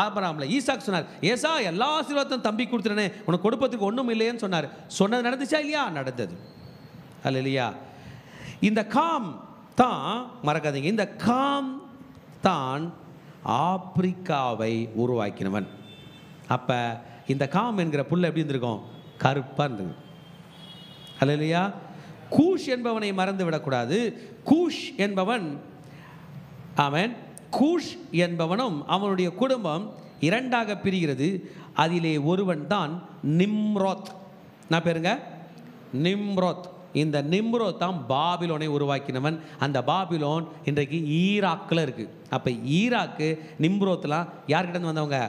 ஆபிரகாமில் ஈசாக்கு சொன்னார், ஏசா எல்லா ஆசீர்வாதத்தையும் தம்பி கொடுத்துறனே, உனக்கு கொடுப்பதுக்கு ஒன்றும் இல்லையேன்னு சொன்னார். சொன்னது நடந்துச்சா இல்லையா? நடந்தது. அல்லேலூயா. இந்த காம் தான், மறக்காதீங்க, இந்த காம் தான் ஆப்பிரிக்காவை உருவாக்கினவன். அப்போ இந்த காம் என்கிற புல்லை எப்படி இருந்திருக்கும்? கருப்பாக இருந்தது. அல்லேலூயா. கூஷ் என்பவனை மறந்து விடக்கூடாது. கூஷ் என்பவன், ஆமென், கூஷ் என்பவனும் அவனுடைய குடும்பம் இரண்டாக பிரிகிறது. அதிலே ஒருவன் தான் நிம்ரோத். நான் பேருங்க நிம்ரோத். இந்த நிம்ரோத் தான் பாபிலோனை உருவாக்கினவன். அந்த பாபிலோன் இன்றைக்கு ஈராக்கில் இருக்குது. அப்போ ஈராக்கு, நிம்ரோத்லாம் யார்கிட்ட வந்தவங்க?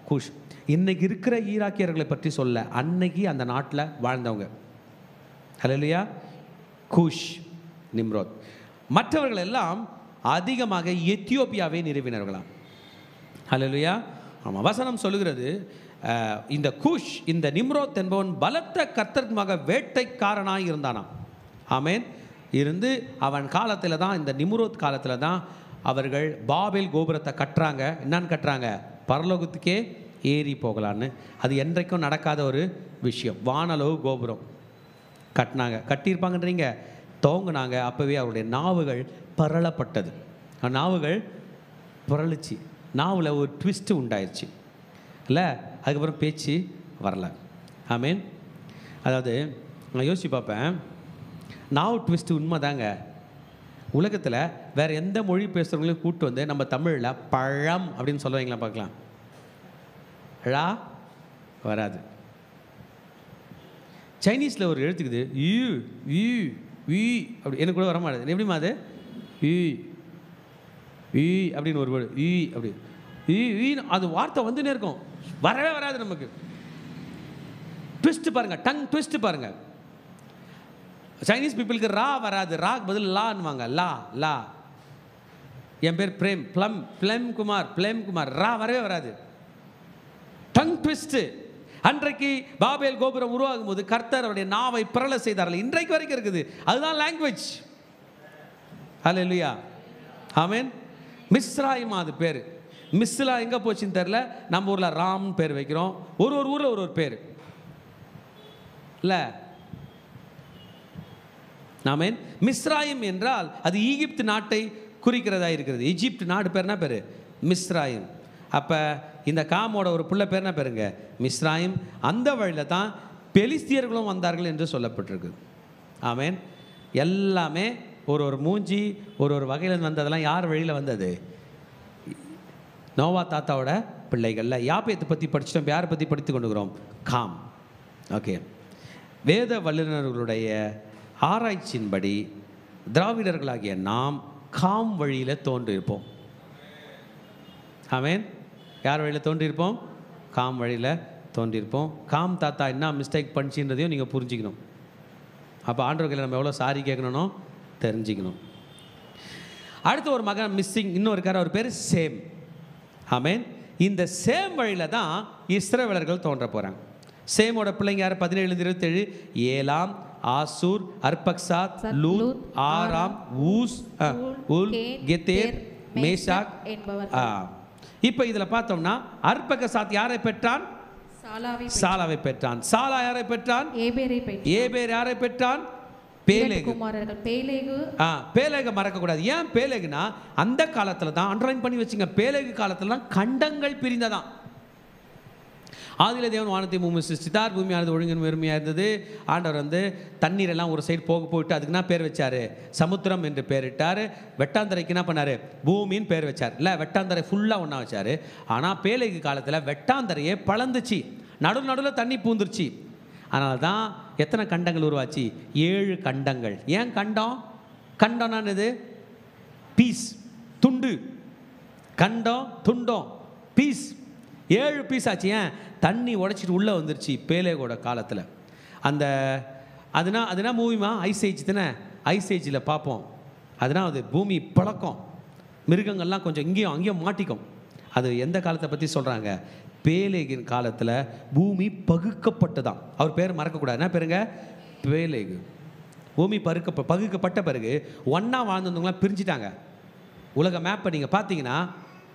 கூஷ். இன்னைக்கு இருக்கிற ஈராக்கியர்களை பற்றி சொல்ல, அன்னைக்கு அந்த நாட்டில் வாழ்ந்தவங்க. ஹல்லேலூயா. கூஷ், நிம்ரோத். மற்றவர்கள் எல்லாம் அதிகமாக எத்தியோப்பியாவை நிறுவினர்களாம். ஹல்லேலூயா. ஆமாம், வசனம் சொல்லுகிறது, இந்த கூஷ், இந்த நிம்ரோத் என்பவன் பலத்த கர்த்தர்க்குமாக வேட்டைக்காரனாக இருந்தானாம். ஆமேன். இருந்து அவன் காலத்தில் தான், இந்த நிம்ரோத் காலத்தில் தான் அவர்கள் பாபேல் கோபுரத்தை கட்டுறாங்க. என்னன்னு கட்டுறாங்க? பரலோகத்துக்கே ஏறி போகலான்னு. அது என்றைக்கும் நடக்காத ஒரு விஷயம். வானளவு கோபுரம் கட்டியிருப்பாங்கன்றீங்க, தோங்குனாங்க. அப்போவே அவருடைய நாவுகள் பரளப்பட்டது. நாவுகள் புரளிச்சு, நாவில் ஒரு ட்விஸ்ட்டு உண்டாயிருச்சு இல்லை? அதுக்கப்புறம் பேச்சு வரல. ஆமீன். அதாவது நான் யோசிச்சு பார்ப்பேன், நாவு ட்விஸ்ட்டு உண்மை தாங்க. உலகத்தில் வேறு எந்த மொழி பேசுகிறவங்களையும் கூப்பிட்டு வந்து நம்ம தமிழில் பழம் அப்படின்னு சொல்லுவீங்களா பார்க்கலாம்? ழா வராது. சைனீஸில் ஒரு எழுத்துக்குது, யூ யூ வி அப்படி, எனக்கு கூட வர மாட்டேது. எப்படிமா அது? ஈ ஈ அப்படின்னு ஒரு வேர்டு, ஈ அப்படி ஈ ஈன்னு அது வார்த்தை வந்துன்னே இருக்கும், வரவே வராது நமக்கு. ட்விஸ்ட் பாருங்க, டங் ட்விஸ்ட் பாருங்க. சைனீஸ் பீப்புளுக்கு ரா வராது, ராக்கு பதில் லான்னுவாங்க. லா லா. என் பேர் பிரேம் குமார், ரா வரவே வராது. Tongue twist. அன்றைக்கு பாபேல் கோபுரம் உருவாகும் போது கர்த்தர் அவருடைய நாவை பிறள செய்தார்கள். இன்றைக்கு வரைக்கும் இருக்குது. அதுதான் லாங்குவேஜ். ஹல்லேலூயா. ஆமென். மிஸ்ராயிம் அது பேர். மிஸ்லா எங்கே போச்சுன்னு தெரில. நம்ம ஊரில் ராம் பேர் வைக்கிறோம். ஒரு ஊரில் ஒரு பேர் இல்லை? ஆமென். மிஸ்ராயிம் என்றால் அது ஈகிப்து நாட்டை குறிக்கிறதா இருக்கிறது. ஈஜிப்ட் நாடு பேர்னா பேர் மிஸ்ராயிம். அப்போ இந்த காமோட ஒரு புள்ள பேர்னா பேருங்க மிஸ்ராயிம். அந்த வழியில் தான் பெலிஸ்தியர்களும் வந்தார்கள் என்று சொல்லப்பட்டிருக்கு. ஆமென். எல்லாமே ஒரு மூஞ்சி ஒரு வகையில் வந்ததெல்லாம் யார் வழியில் வந்தது? நோவா தாத்தாவோட பிள்ளைகளில். யாப்பேத்தை பற்றி படிச்சுட்டோம். யாரை பற்றி படித்து கொண்டுக்கிறோம்? காம். ஓகே. வேத வல்லுநர்களுடைய ஆராய்ச்சியின்படி திராவிடர்களாகிய நாம் காம் வழியில் தோன்றியிருப்போம். ஆமென். யார் வழியில் தோன்றியிருப்போம்? காம் வழியில் தோன்றியிருப்போம். காம் தாத்தா என்ன மிஸ்டேக் பண்ணிச்சுன்றதையும் நீங்கள் புரிஞ்சிக்கணும். அப்போ ஆண்டவர்களை நம்ம எவ்வளோ சாரி கேட்கணும் தெரிஞ்சுக்கணும். அடுத்து ஒரு மகன் மிஸ்ஸிங் இன்னும் இருக்கார். அவர் பேர் சேம். ஆமென். இந்த சேம் வழியில் தான் இஸ்ரவேலர்கள் தோன்ற போகிறாங்க. சேமோட பிள்ளைங்க யார்? 17-27 ஏலாம், ஆசூர், அர்பக்சாத், லூத், ஆராம், ஊஸ், உல், கெத்தேர், மேஷாக் என்பவர். இப்போ இதில் பார்த்தோம்னா அர்பக்சாத் யாரை பெற்றான்? சாலாவை பெற்றான். சாலா யாரை பெற்றான்? ஏபேர் யாரை பெற்றான்? பேலேகு. பேலேக மறக்க கூடாது. ஏன் பேலேகுனா அந்த காலத்துல தான், அண்டர்லைன் பண்ணி வச்சுங்க, பேலேகு காலத்துல தான் கண்டங்கள் பிரிந்ததான். ஆதியிலே தேவன் வானத்தை பூமி சிருஷ்டித்தார், பூமியானது ஒழுங்கு வெறுமையாக இருந்தது. ஆண்டவர் வந்து தண்ணீர் எல்லாம் ஒரு சைடு போயிட்டு அதுக்கு என்ன பேர் வச்சாரு? சமுத்திரம் என்று பேரிட்டார். வெட்டாந்தரைக்கு என்ன பண்ணாரு? பூமின்னு பேர் வச்சார். இல்லை, வெட்டாந்தரை ஃபுல்லாக ஒன்றா வச்சார். ஆனால் பேலேகு காலத்தில் வெட்டாந்தரையே பழந்துச்சு, நடுவில் தண்ணி பூந்துருச்சு. அதனால தான் எத்தனை கண்டங்கள் உருவாச்சு? 7 கண்டங்கள். ஏன் கண்டம்? கண்டம்னானது பீஸ், துண்டு. கண்டம், துண்டம், பீஸ். 7 பீஸ் ஆச்சு. ஏன்? தண்ணி உடைச்சிட்டு உள்ளே வந்துருச்சு பேலேகோட காலத்தில். அந்த அதுனா மூவிமா ஐசேஜ் தானே? ஐசேஜில் பார்ப்போம். அதுனா அது பூமி பழக்கம், மிருகங்கள்லாம் கொஞ்சம் இங்கேயும் அங்கேயும் மாட்டிக்கும். அது எந்த காலத்தை பற்றி சொல்கிறாங்க? பேலேகின் காலத்தில் பூமி பகுக்கப்பட்டதான். அவர் பேர் மறக்கக்கூடாது. என்ன பேருங்க? பேலேகு. பூமி பகுக்கப்பட்ட பிறகு ஒன்றா வாழ்ந்தவங்களாம் பிரிஞ்சுட்டாங்க. உலக மேப்பை நீங்கள் பார்த்தீங்கன்னா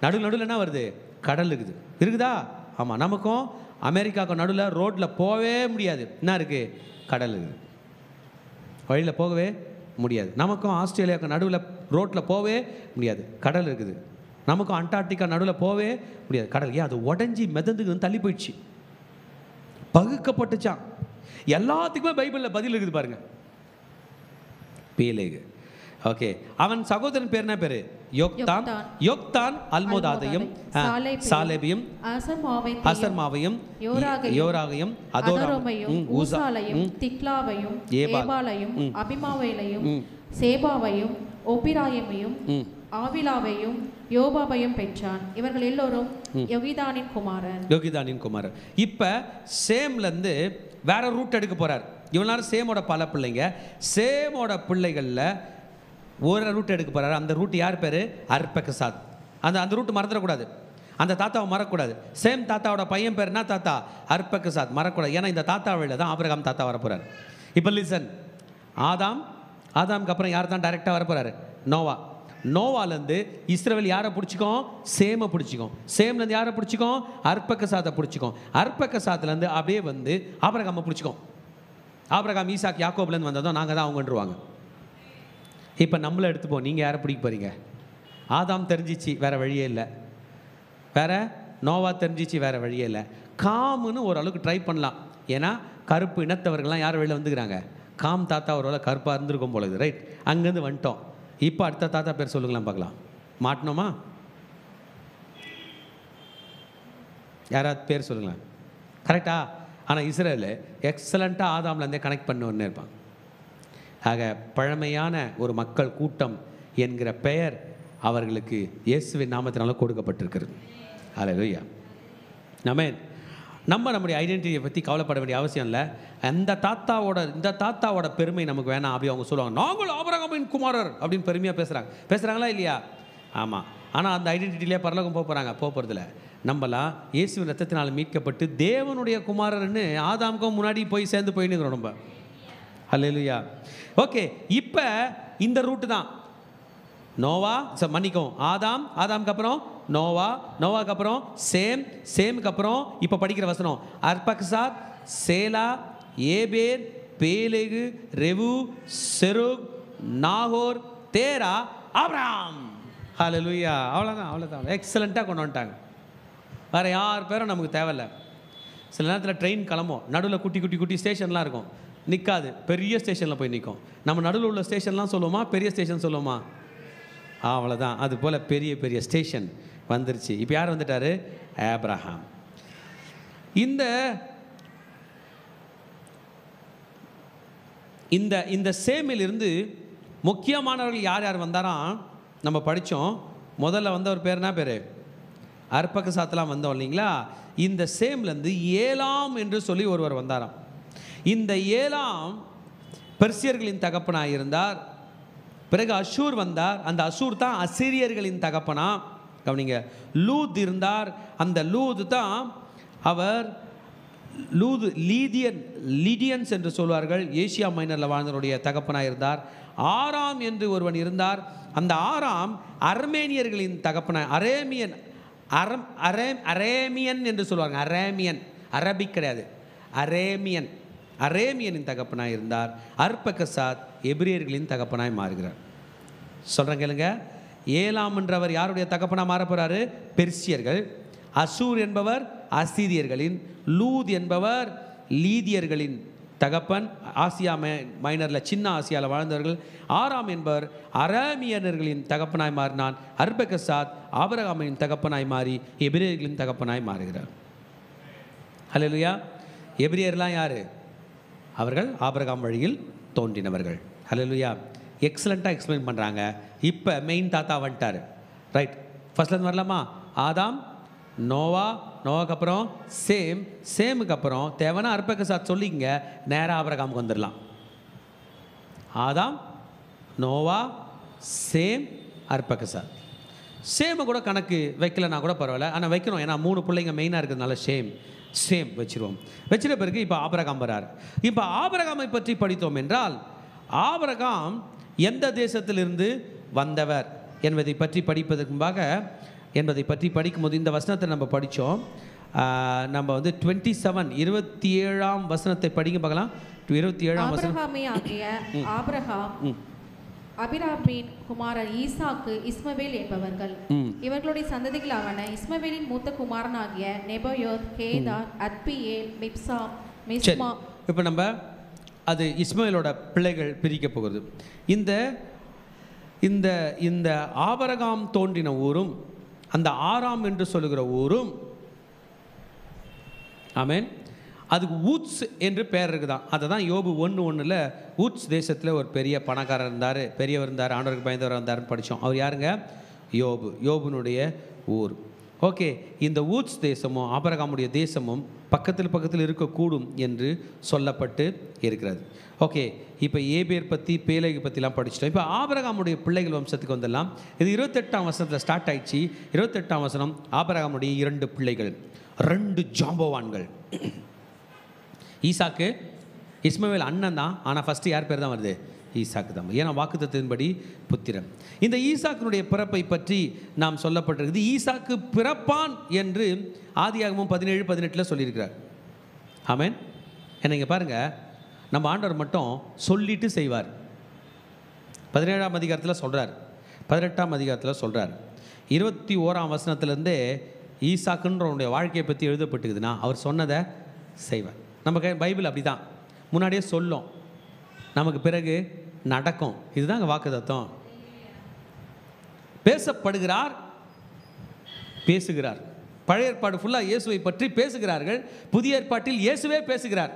நடுவில் என்ன வருது? கடல் இருக்குதா? ஆமாம். நமக்கும் அமெரிக்காவுக்கும் நடுவில் ரோட்டில் போகவே முடியாது. என்ன இருக்குது? கடல் இருக்குது, வழியில் போகவே முடியாது. நமக்கும் ஆஸ்திரேலியாவுக்கும் நடுவில் ரோட்டில் போகவே முடியாது, கடல் இருக்குது. நமக்கும் அண்டார்டிகா நடுவில் போகவே முடியாது, கடல். ஏன்? அது உடஞ்சி மிதந்துக்கு தள்ளி போயிடுச்சு, பகுக்கப்பட்டுச்சான். எல்லாத்துக்குமே பைபிளில் பதில் இருக்குது பாருங்க. பேலேகு. ஓகே. அவன் சகோதரன் பேர் என்ன பேரு? யோக்தான் அல்மோதாதையும் சாலேபியும் அசர்மாவையும் யோராகையும் அதோராமையும் ஊசாலையும் திக்லாவையும் ஏபாலையும் அபிமாவேலையும் சேபாவையும் ஒபிராயமையும் ஆவிலாவையும் யோபாபையும் பெற்றான். இவர்கள் எல்லோரும் யோகிதானின் குமாரன். இப்ப சேம்லேருந்து வேற ரூட் எடுக்க போறார். இவனாலும் சேமோட பல பிள்ளைங்க. சேமோட பிள்ளைகளில் ஒரு ரூட் எடுக்க போறாரு. அந்த ரூட் யார் பேர்? அர்பக்சாத். அந்த ரூட் மறந்துடக்கூடாது, அந்த தாத்தாவை மறக்கக்கூடாது. சேம் தாத்தாவோட பையன் பேர் என்ன? தாத்தா அர்பக்சாத். மறக்கக்கூடாது. ஏன்னா இந்த தாத்தா வழியில் தான் ஆபிரகாம் தாத்தா வரப்போறாரு. இப்போ லிசன், ஆதாம்க்கு அப்புறம் யார் தான் டைரெக்டாக வரப்போறாரு? நோவாலேருந்து இஸ்ரவேல் யாரை பிடிச்சிக்கும்? சேமை பிடிச்சிக்கும். சேம்லேருந்து யாரை பிடிச்சிக்கும்? அர்பக்சாத்தை பிடிச்சிக்கும். அர்பக்சாத்துலேருந்து அப்படியே வந்து ஆபிரகாமை பிடிச்சிக்கும். ஆபிரகாம், ஈசாக், யாக்கோப்லேருந்து வந்ததும் நாங்கள் தான் அவங்கன்றுவாங்க. இப்போ நம்மளை எடுத்துப்போம். நீங்கள் யாரை பிடிக்க போகிறீங்க? ஆதாம் தெரிஞ்சிச்சு, வேறு வழியே இல்லை. வேற நோவா தெரிஞ்சிச்சு, வேறு வழியே இல்லை. காமுன்னு ஓரளவுக்கு ட்ரை பண்ணலாம். ஏன்னா கருப்பு இனத்தவர்கள்லாம் யார் வழியில் வந்துக்கிறாங்க? காம் தாத்தா ஒரு வேளை கருப்பாக இருந்திருக்கும் போல இது. ரைட், அங்கேருந்து வந்துட்டோம். இப்போ அடுத்த தாத்தா பேர் சொல்லுங்களாம் பார்க்கலாம். மாட்டினோமா? யாராவது பேர் சொல்லுங்களேன். கரெக்டா? ஆனால் இஸ்ரேல் எக்ஸலண்ட்டாக ஆதாம்லேருந்தே கனெக்ட் பண்ணுன்னு இருப்பாங்க. ஆக பழமையான ஒரு மக்கள் கூட்டம் என்கிற பெயர் அவர்களுக்கு இயேசுவின் நாமத்தினால கொடுக்கப்பட்டிருக்கிறது. ஹல்லேலூயா. நம்முடைய ஐடென்டிட்டியை பற்றி கவலைப்பட வேண்டிய அவசியம் இல்லை. இந்த தாத்தாவோட பெருமை நமக்கு வேணாம். அப்படி அவங்க சொல்லுவாங்க, நாங்கள் ஆபிரகாமின் குமாரர் அப்படின்னு பெருமையாக பேசுகிறாங்களா இல்லையா? ஆமாம். ஆனால் அந்த ஐடென்டிட்டியிலே பரலோகம் போகிறதில்ல. நம்மளாம் இயேசுவின் ரத்தத்தினால் மீட்கப்பட்டு தேவனுடைய குமாரர்னு ஆதாமுக்கும் முன்னாடி போய் சேர்ந்து போயின்னு ரொம்ப. ஹல்லேலூயா. ஓகே. இப்போ இந்த ரூட்டு தான் நோவா, மன்னிக்கும், ஆதாமுக்கு அப்புறம் நோவாக்கு அப்புறம் சேமுக்கு அப்புறம் இப்போ படிக்கிற வசனம் அர்பக்சாத், சேலா, ஏபேர், பேலேகு, ரெவு, செருக், நாகோர், தேரா, ஆபிரகாம். ஹல்லேலூயா. அவ்வளோதான். எக்ஸலண்ட்டாக கொண்டு வந்துட்டாங்க. வேறு யார் பேரும் நமக்கு தேவையில்லை. சில நேரத்தில் ட்ரெயின் கிளம்பும், நடுவில் குட்டி ஸ்டேஷன்லாம் இருக்கும், நிற்காது. பெரிய ஸ்டேஷனில் போய் நிற்கும். நம்ம நடுவில் உள்ள ஸ்டேஷன்லாம் சொல்லுவோமா, பெரிய ஸ்டேஷன் சொல்லுவோமா? அவ்வளோதான். அது போல் பெரிய ஸ்டேஷன் வந்துருச்சு. இப்போ யார் வந்துட்டார்? ஆபிரகாம். இந்த சேமிலிருந்து முக்கியமானவர்கள் யார் வந்தாராம்? நம்ம படித்தோம். முதல்ல வந்தவர் பேர் என்ன பேர்? அர்பக்சாத்லாம் வந்தோம் இல்லைங்களா? இந்த சேம்லேருந்து ஏலாம் என்று சொல்லி ஒருவர் வந்தாராம். இந்த ஏலாம் பெர்சியர்களின் தகப்பனாக இருந்தார். பிறகு அஷூர் வந்தார். அந்த அஷூர் தான் அசிரியர்களின் தகப்பனா. கவனிங்க, லூத் இருந்தார். அந்த லூத் தான் அவர் லீடியன்ஸ் என்று சொல்வார்கள். ஏசியா மைனரில் வாழ்ந்தவருடைய தகப்பனாக இருந்தார். ஆராம் என்று ஒருவன் இருந்தார். அந்த ஆராம் அரமேனியர்களின் தகப்பனாய், அரேமியன் என்று சொல்லுவாங்க. அரபிக் கிடையாது, அரேமியனின் தகப்பனாய் இருந்தார். அர்பக்சாத் எபிரியர்களின் தகப்பனாய் மாறுகிறார். சொல்கிறேன் கேளுங்க. ஏலாம் என்றவர் யாருடைய தகப்பனாக மாற போகிறாரு? பெர்சியர்கள். அசூர் என்பவர் அசீரியர்களின், லூத் என்பவர் லீதியர்களின் தகப்பன், ஆசியா மைனரில் சின்ன ஆசியாவில் வாழ்ந்தவர்கள். ஆராம் என்பவர் அரேமியர்களின் தகப்பனாய் மாறினான். அர்பக்சாத் ஆபிரகாமின் தகப்பனாய் மாறி எபிரியர்களின் தகப்பனாய் மாறுகிறார். ஹல்லேலூயா. எபிரியர்லாம் யார்? அவர்கள் ஆபிரகாம் வழியில் தோன்றினவர்கள். ஹல்லேலூயா. எக்ஸலண்ட்டாக எக்ஸ்பிளைன் பண்ணுறாங்க. இப்போ மெயின் தாத்தா வந்துட்டார். ரைட், ஃபர்ஸ்ட்லேருந்து வரலாமா? ஆதாம், நோவா, நோவாக்கு அப்புறம் சேமுக்கு அப்புறம் தேவைன்னா அர்பக்சாத் சொல்லிங்க, நேராக ஆபிரகாமுக்கு வந்துடலாம். ஆதாம், நோவா, சேம், அர்பக்சாத். சேமை கூட கணக்கு வைக்கலன்னா கூட பரவாயில்ல, ஆனால் வைக்கணும். ஏன்னா 3 பிள்ளைங்க மெயினாக இருக்கிறதுனால சேம் வச்சிருவோம். வச்சிட பிறகு இப்போ ஆபிரகாம் வரார். இப்போ ஆபிரகாமை பற்றி படித்தோம் என்றால், ஆபிரகாம் எந்த தேசத்திலிருந்து வந்தவர் என்பதை பற்றி படிப்பதற்கு முன்பாக, என்பதை பற்றி படிக்கும்போது இந்த வசனத்தை நம்ம படித்தோம். நம்ம வந்து 27ஆம் வசனத்தை படிங்க பார்க்கலாம். 27ஆம் வசனம். ஆபிரகாம் அபிராமின் குமாரன் ஈசாக்கு, இஸ்மவேல் என்பவர்கள். இவர்களுடைய சந்ததிகளாவன: இஸ்மவேலின் மூத்த குமாரனாகிய நெபயோத், கேதார், அத்பியேல், மிப்சாம், மிஸ்மா. இப்போ நம்ம அது இஸ்மவேலோட பிள்ளைகள் பிரிக்க போகிறது. இந்த இந்த இந்த ஆபிரகாம் தோன்றின ஊரும் அந்த ஆராம் என்று சொல்லுகிற ஊரும், ஆமென், அதுக்கு ஊத்ஸ் என்று பெயர் இருக்குதான். அதை தான் யோபு 1:1 ஊத்ஸ் தேசத்தில் ஒரு பெரிய பணக்காரர் இருந்தார், பெரியவர் இருந்தார், ஆண்டவருக்கு பயந்தவர் இருந்தார்னு படித்தோம். அவர் யாருங்க? யோபுனுடைய ஊர். ஓகே, இந்த ஊத்ஸ் தேசமும் ஆபிரகாமுடைய தேசமும் பக்கத்தில் இருக்கக்கூடும் என்று சொல்லப்பட்டு இருக்கிறது. ஓகே, இப்போ ஏபேர் பற்றி, பேலேகு பற்றிலாம் படிச்சிட்டோம். இப்போ ஆபிரகாமுடைய பிள்ளைகள் வம்சத்துக்கு வந்துடலாம். இது 28ஆம் வசனத்தில் ஸ்டார்ட் ஆயிடுச்சு. 28ஆம் வசனம், ஆபிரகாமுடைய 2 பிள்ளைகள், 2 ஜாம்பவான்கள். ஈசாக்கு, இஸ்மவேல் அண்ணன் தான், ஆனால் ஃபஸ்ட்டு யார் பேர் தான் வருது? ஈசாக்கு தான். ஏன்னா வாக்குத்தத்தின்படி புத்திரன். இந்த ஈசாக்கினுடைய பிறப்பை பற்றி நாம் சொல்லப்பட்டிருக்குது. ஈசாக்கு பிறப்பான் என்று ஆதியாகமம் 17:18 சொல்லியிருக்கிறார். ஆமென். ஏன்னா இங்கே பாருங்கள், நம்ம ஆண்டவர் மட்டும் சொல்லிட்டு செய்வார். 17ஆம் அதிகாரத்தில் சொல்கிறார், 18ஆம் அதிகாரத்தில் சொல்கிறார். 21ஆம் வசனத்திலேருந்தே ஈசாக்குன்றவனுடைய வாழ்க்கையை பற்றி எழுதப்பட்டுக்குதுன்னா அவர் சொன்னதை செய்வார். நமக்கு பைபிள் அப்படி தான், முன்னாடியே சொல்லும், நமக்கு பிறகு நடக்கும். இதுதான் வாக்குத்தத்தம். பேசப்படுகிறார், பேசுகிறார். பழைய ஏற்பாடு ஃபுல்லாக இயேசுவை பற்றி பேசுகிறார்கள், புதிய ஏற்பாட்டில் இயேசுவே பேசுகிறார்.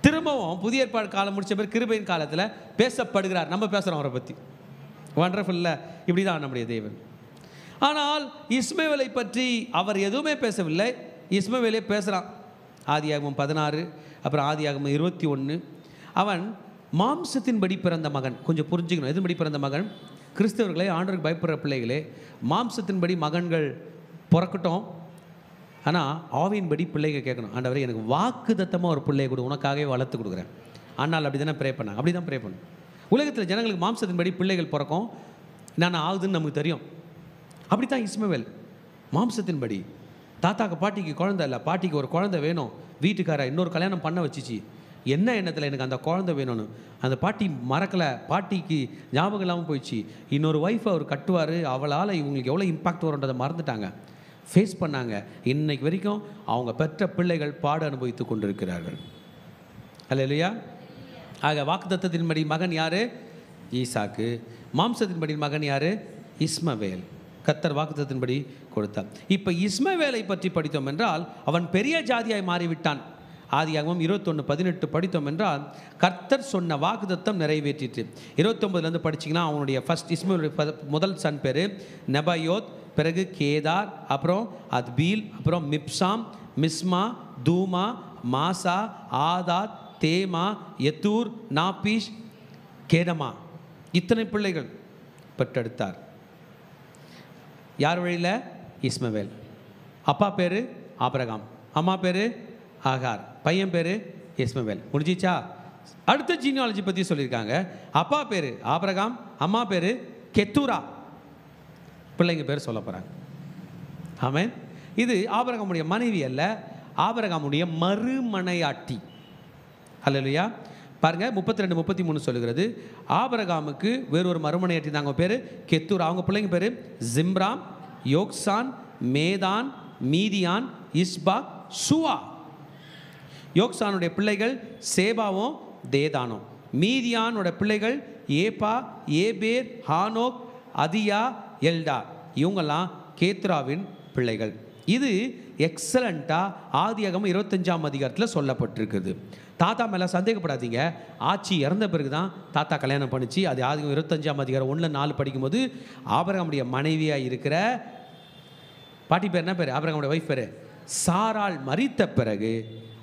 திரும்பவும் புதிய ஏற்பாடு காலம் முடிச்ச பிறகு கிருபையின் காலத்தில் பேசப்படுகிறார். நம்ம பேசுகிறோம் அவரை பற்றி. வண்டர்ஃபுல்ல, இப்படி தான் நம்முடைய தேவன். ஆனால் இஸ்மவேலை பற்றி அவர் எதுவுமே பேசவில்லை. இஸ்மவேலே பேசுகிறான். ஆதியாகமம் 16, அப்புறம் ஆதியாகமம் 21. அவன் மாம்சத்தின்படி பிறந்த மகன். கொஞ்சம் புரிஞ்சுக்கணும், எதுபடி பிறந்த மகன்? கிறிஸ்தவர்களே, ஆண்டவருக்கு பயப்படுற பிள்ளைகளே, மாம்சத்தின்படி மகன்கள் பிறக்கட்டும், ஆனால் ஆவியின்படி பிள்ளைகள் கேட்கணும். ஆண்டவரே, எனக்கு வாக்குத்தத்தமாக ஒரு பிள்ளையை கொடு, உனக்காகவே வளர்த்து கொடுக்குறேன். ஆனால் அப்படி தானே ப்ரே பண்ணாங்க, அப்படி தான் ப்ரே பண்ணும். உலகத்தில் ஜனங்களுக்கு மாம்சத்தின்படி பிள்ளைகள் பிறக்கும், நான் ஆகுதுன்னு நமக்கு தெரியும். அப்படி தான் இஸ்மவேல் மாம்சத்தின்படி. தாத்தாக்கு பாட்டிக்கு குழந்தை இல்லை, பாட்டிக்கு ஒரு குழந்தை வேணும், வீட்டுக்கார இன்னொரு கல்யாணம் பண்ண வச்சிச்சு. என்ன எண்ணத்தில் எனக்கு அந்த குழந்தை வேணும்னு அந்த பாட்டி மறக்கலை, பாட்டிக்கு ஞாபகம் இல்லாமல் போயிடுச்சு. இன்னொரு ஒய்ஃபை அவர் கட்டுவார், அவளால் இவங்களுக்கு எவ்வளோ இம்பாக்ட் வரும்ன்றதை மறந்துட்டாங்க, ஃபேஸ் பண்ணாங்க. இன்னைக்கு வரைக்கும் அவங்க பெற்ற பிள்ளைகள் பாடு அனுபவித்து கொண்டிருக்கிறார்கள். அல்லேலூயா. ஆக வாக்குத்தத்தத்தின்படி மகன் யார்? ஈசாக்கு. மாம்சத்தின்படி மகன் யார்? இஸ்மவேல். கர்த்தர் வாக்குத்தத்தின்படி கொடுத்தார். இப்போ இஸ்மவேலை பற்றி படித்தோம் என்றால் அவன் பெரிய ஜாதியாய் மாறிவிட்டான். ஆதியாகமம் 21:18 படித்தோம் என்றால் கர்த்தர் சொன்ன வாக்குத்தத்தம் நிறைவேற்றிட்டு. 29 படிச்சிங்கன்னா அவனுடைய ஃபர்ஸ்ட் இஸ்மவேலுடைய முதல் சன் பேர் நெபயோத், பிறகு கேதார், அப்புறம் அத்பீல், அப்புறம் மிப்சாம், மிஸ்மா, தூமா, மாசா, ஆதாத், தேமா, யத்தூர், நாபீஷ், கேடமா. இத்தனை பிள்ளைகள் பெற்றெடுத்தார். யார் வழியில்? இஸ்மவேல். அப்பா பேர் ஆபிரகாம், அம்மா பேர் ஆகார், பையன் பேர் இஸ்மவேல். முடிஞ்சிச்சா? அடுத்த ஜீனியாலஜி பற்றி சொல்லியிருக்காங்க. அப்பா பேர் ஆபிரகாம், அம்மா பேர் கெத்தூரா, பிள்ளைங்க பேர் சொல்ல போகிறாங்க. ஆமென். இது ஆபிரகாமுடைய மனைவி அல்ல, ஆபிரகாமுடைய மறுமனையாட்டி. அல்லேலூயா. பாருங்க 32 33 சொல்லுகிறது, ஆபிரகாமுக்கு வேறொரு மறுமனையாட்டி தாங்க பேர் கெத்தூரா. அவங்க பிள்ளைங்க பேர் ஜிம்ராம், யோக்சான், மேதான், மீதியான், இஸ்பாக், சுவா. யோக்சானுடைய பிள்ளைகள் சேபாவும் தேதானும். மீதியானோட பிள்ளைகள் ஏபா, ஏபேர், ஹானோக், அதியா, எல்டா. இவங்கெல்லாம் கேத்ராவின் பிள்ளைகள். இது எக்ஸலண்ட்டாக ஆதியாகமம் 25ஆம் அதிகாரத்தில் சொல்லப்பட்டிருக்குது. தாத்தா மேலே சந்தேகப்படாதீங்க. ஆட்சி இறந்த பிறகு தான் தாத்தா கல்யாணம் பண்ணிச்சு. அது ஆதியாகமம் 25ஆம் அதிகாரம் 1-4 படிக்கும்போது ஆபிரகாமுடைய மனைவியாக இருக்கிற பாட்டி பேர் என்ன பேர்? ஆபிரகாமுடைய ஒய்ஃப் பேர் சாராள் மரித்த பிறகு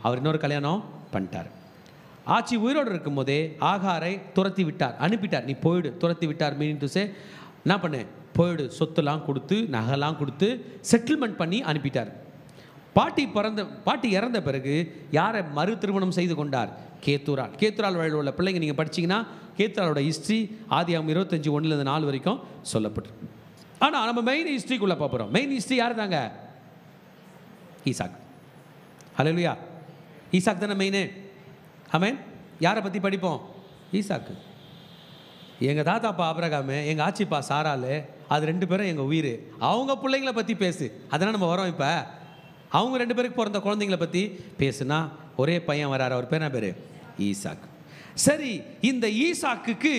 அவர் இன்னொரு கல்யாணம் பண்ணிட்டார். ஆட்சி உயிரோடு இருக்கும்போதே ஆகாரை துரத்தி விட்டார், அனுப்பிட்டார். நீ போயிடு, துரத்தி விட்டார். மீனிங் டு சே என்ன பண்ணு, போயிடு. சொத்துலாம் கொடுத்து நகைலாம் கொடுத்து செட்டில்மெண்ட் பண்ணி அனுப்பிட்டார். பாட்டி இறந்த பிறகு யாரை மறு திருமணம் செய்து கொண்டார்? கேத்தூரால். கேத்தூரால் வழியில் உள்ள பிள்ளைங்க நீங்கள் படிச்சிங்கன்னா கேத்தூராலோட ஹிஸ்ட்ரி ஆதியாகமம் 25:1-4 வரைக்கும் சொல்லப்பட்டிருக்கு. ஆனால் நம்ம மெயின் ஹிஸ்ட்ரிக்குள்ளே பார்ப்போம். மெயின் ஹிஸ்ட்ரி யார் தாங்க? ஈசாக். ஹல்லேலூயா. ஈசாக் தானே மெயின். ஆமென். யாரை பற்றி படிப்போம்? ஈசாக்கு. எங்கள் தாத்தாப்பா ஆபிரகாமு, எங்கள் ஆச்சிப்பா சாராள், அது 2 பேரும் எங்கள் உயிர். அவங்க பிள்ளைங்களை பற்றி பேசு. அதனால் நம்ம வரோம். இப்போ அவங்க 2 பேருக்கு பிறந்த குழந்தைங்களை பற்றி பேசுனா ஒரே பையன் வராரு. அவர் பேர் என்ன பேர்? ஈசாக். சரி, இந்த ஈசாக்குக்கு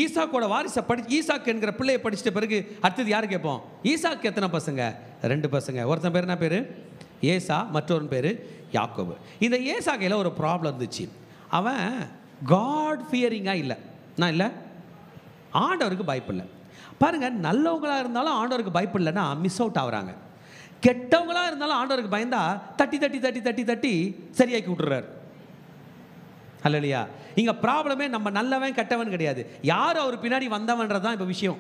ஈசாக்கோட வாரிசை ஈசாக் என்கிற பிள்ளையை படிச்சிட்ட பிறகு அடுத்தது யார் கேட்போம்? ஈசாக்கு எத்தனை பசங்க? 2 பசங்க. ஒருத்தன் பேர் என்ன பேர்? ஏசா, மற்றொரு பேர் யாக்கோபு. இந்த ஏசா கையில் ஒரு ப்ராப்ளம் இருந்துச்சு. அவன் காட் ஃபியரிங்காக இல்லை. நான் இல்லை, ஆண்டவருக்கு பயப்படல. பாருங்கள், நல்லவங்களாக இருந்தாலும் ஆண்டவருக்கு பயப்படலைன்னா மிஸ் அவுட் ஆகுறாங்க. கெட்டவங்களாக இருந்தாலும் ஆண்டவருக்கு பயந்தா தட்டி தட்டி தட்டி தட்டி தட்டி சரியாக்கி விட்டுறாரு. அல்லையா? இங்கே ப்ராப்ளமே நம்ம நல்லவன் கெட்டவன் கிடையாது, யார் அவர் பின்னாடி வந்தவன்றது தான் இப்போ விஷயம்.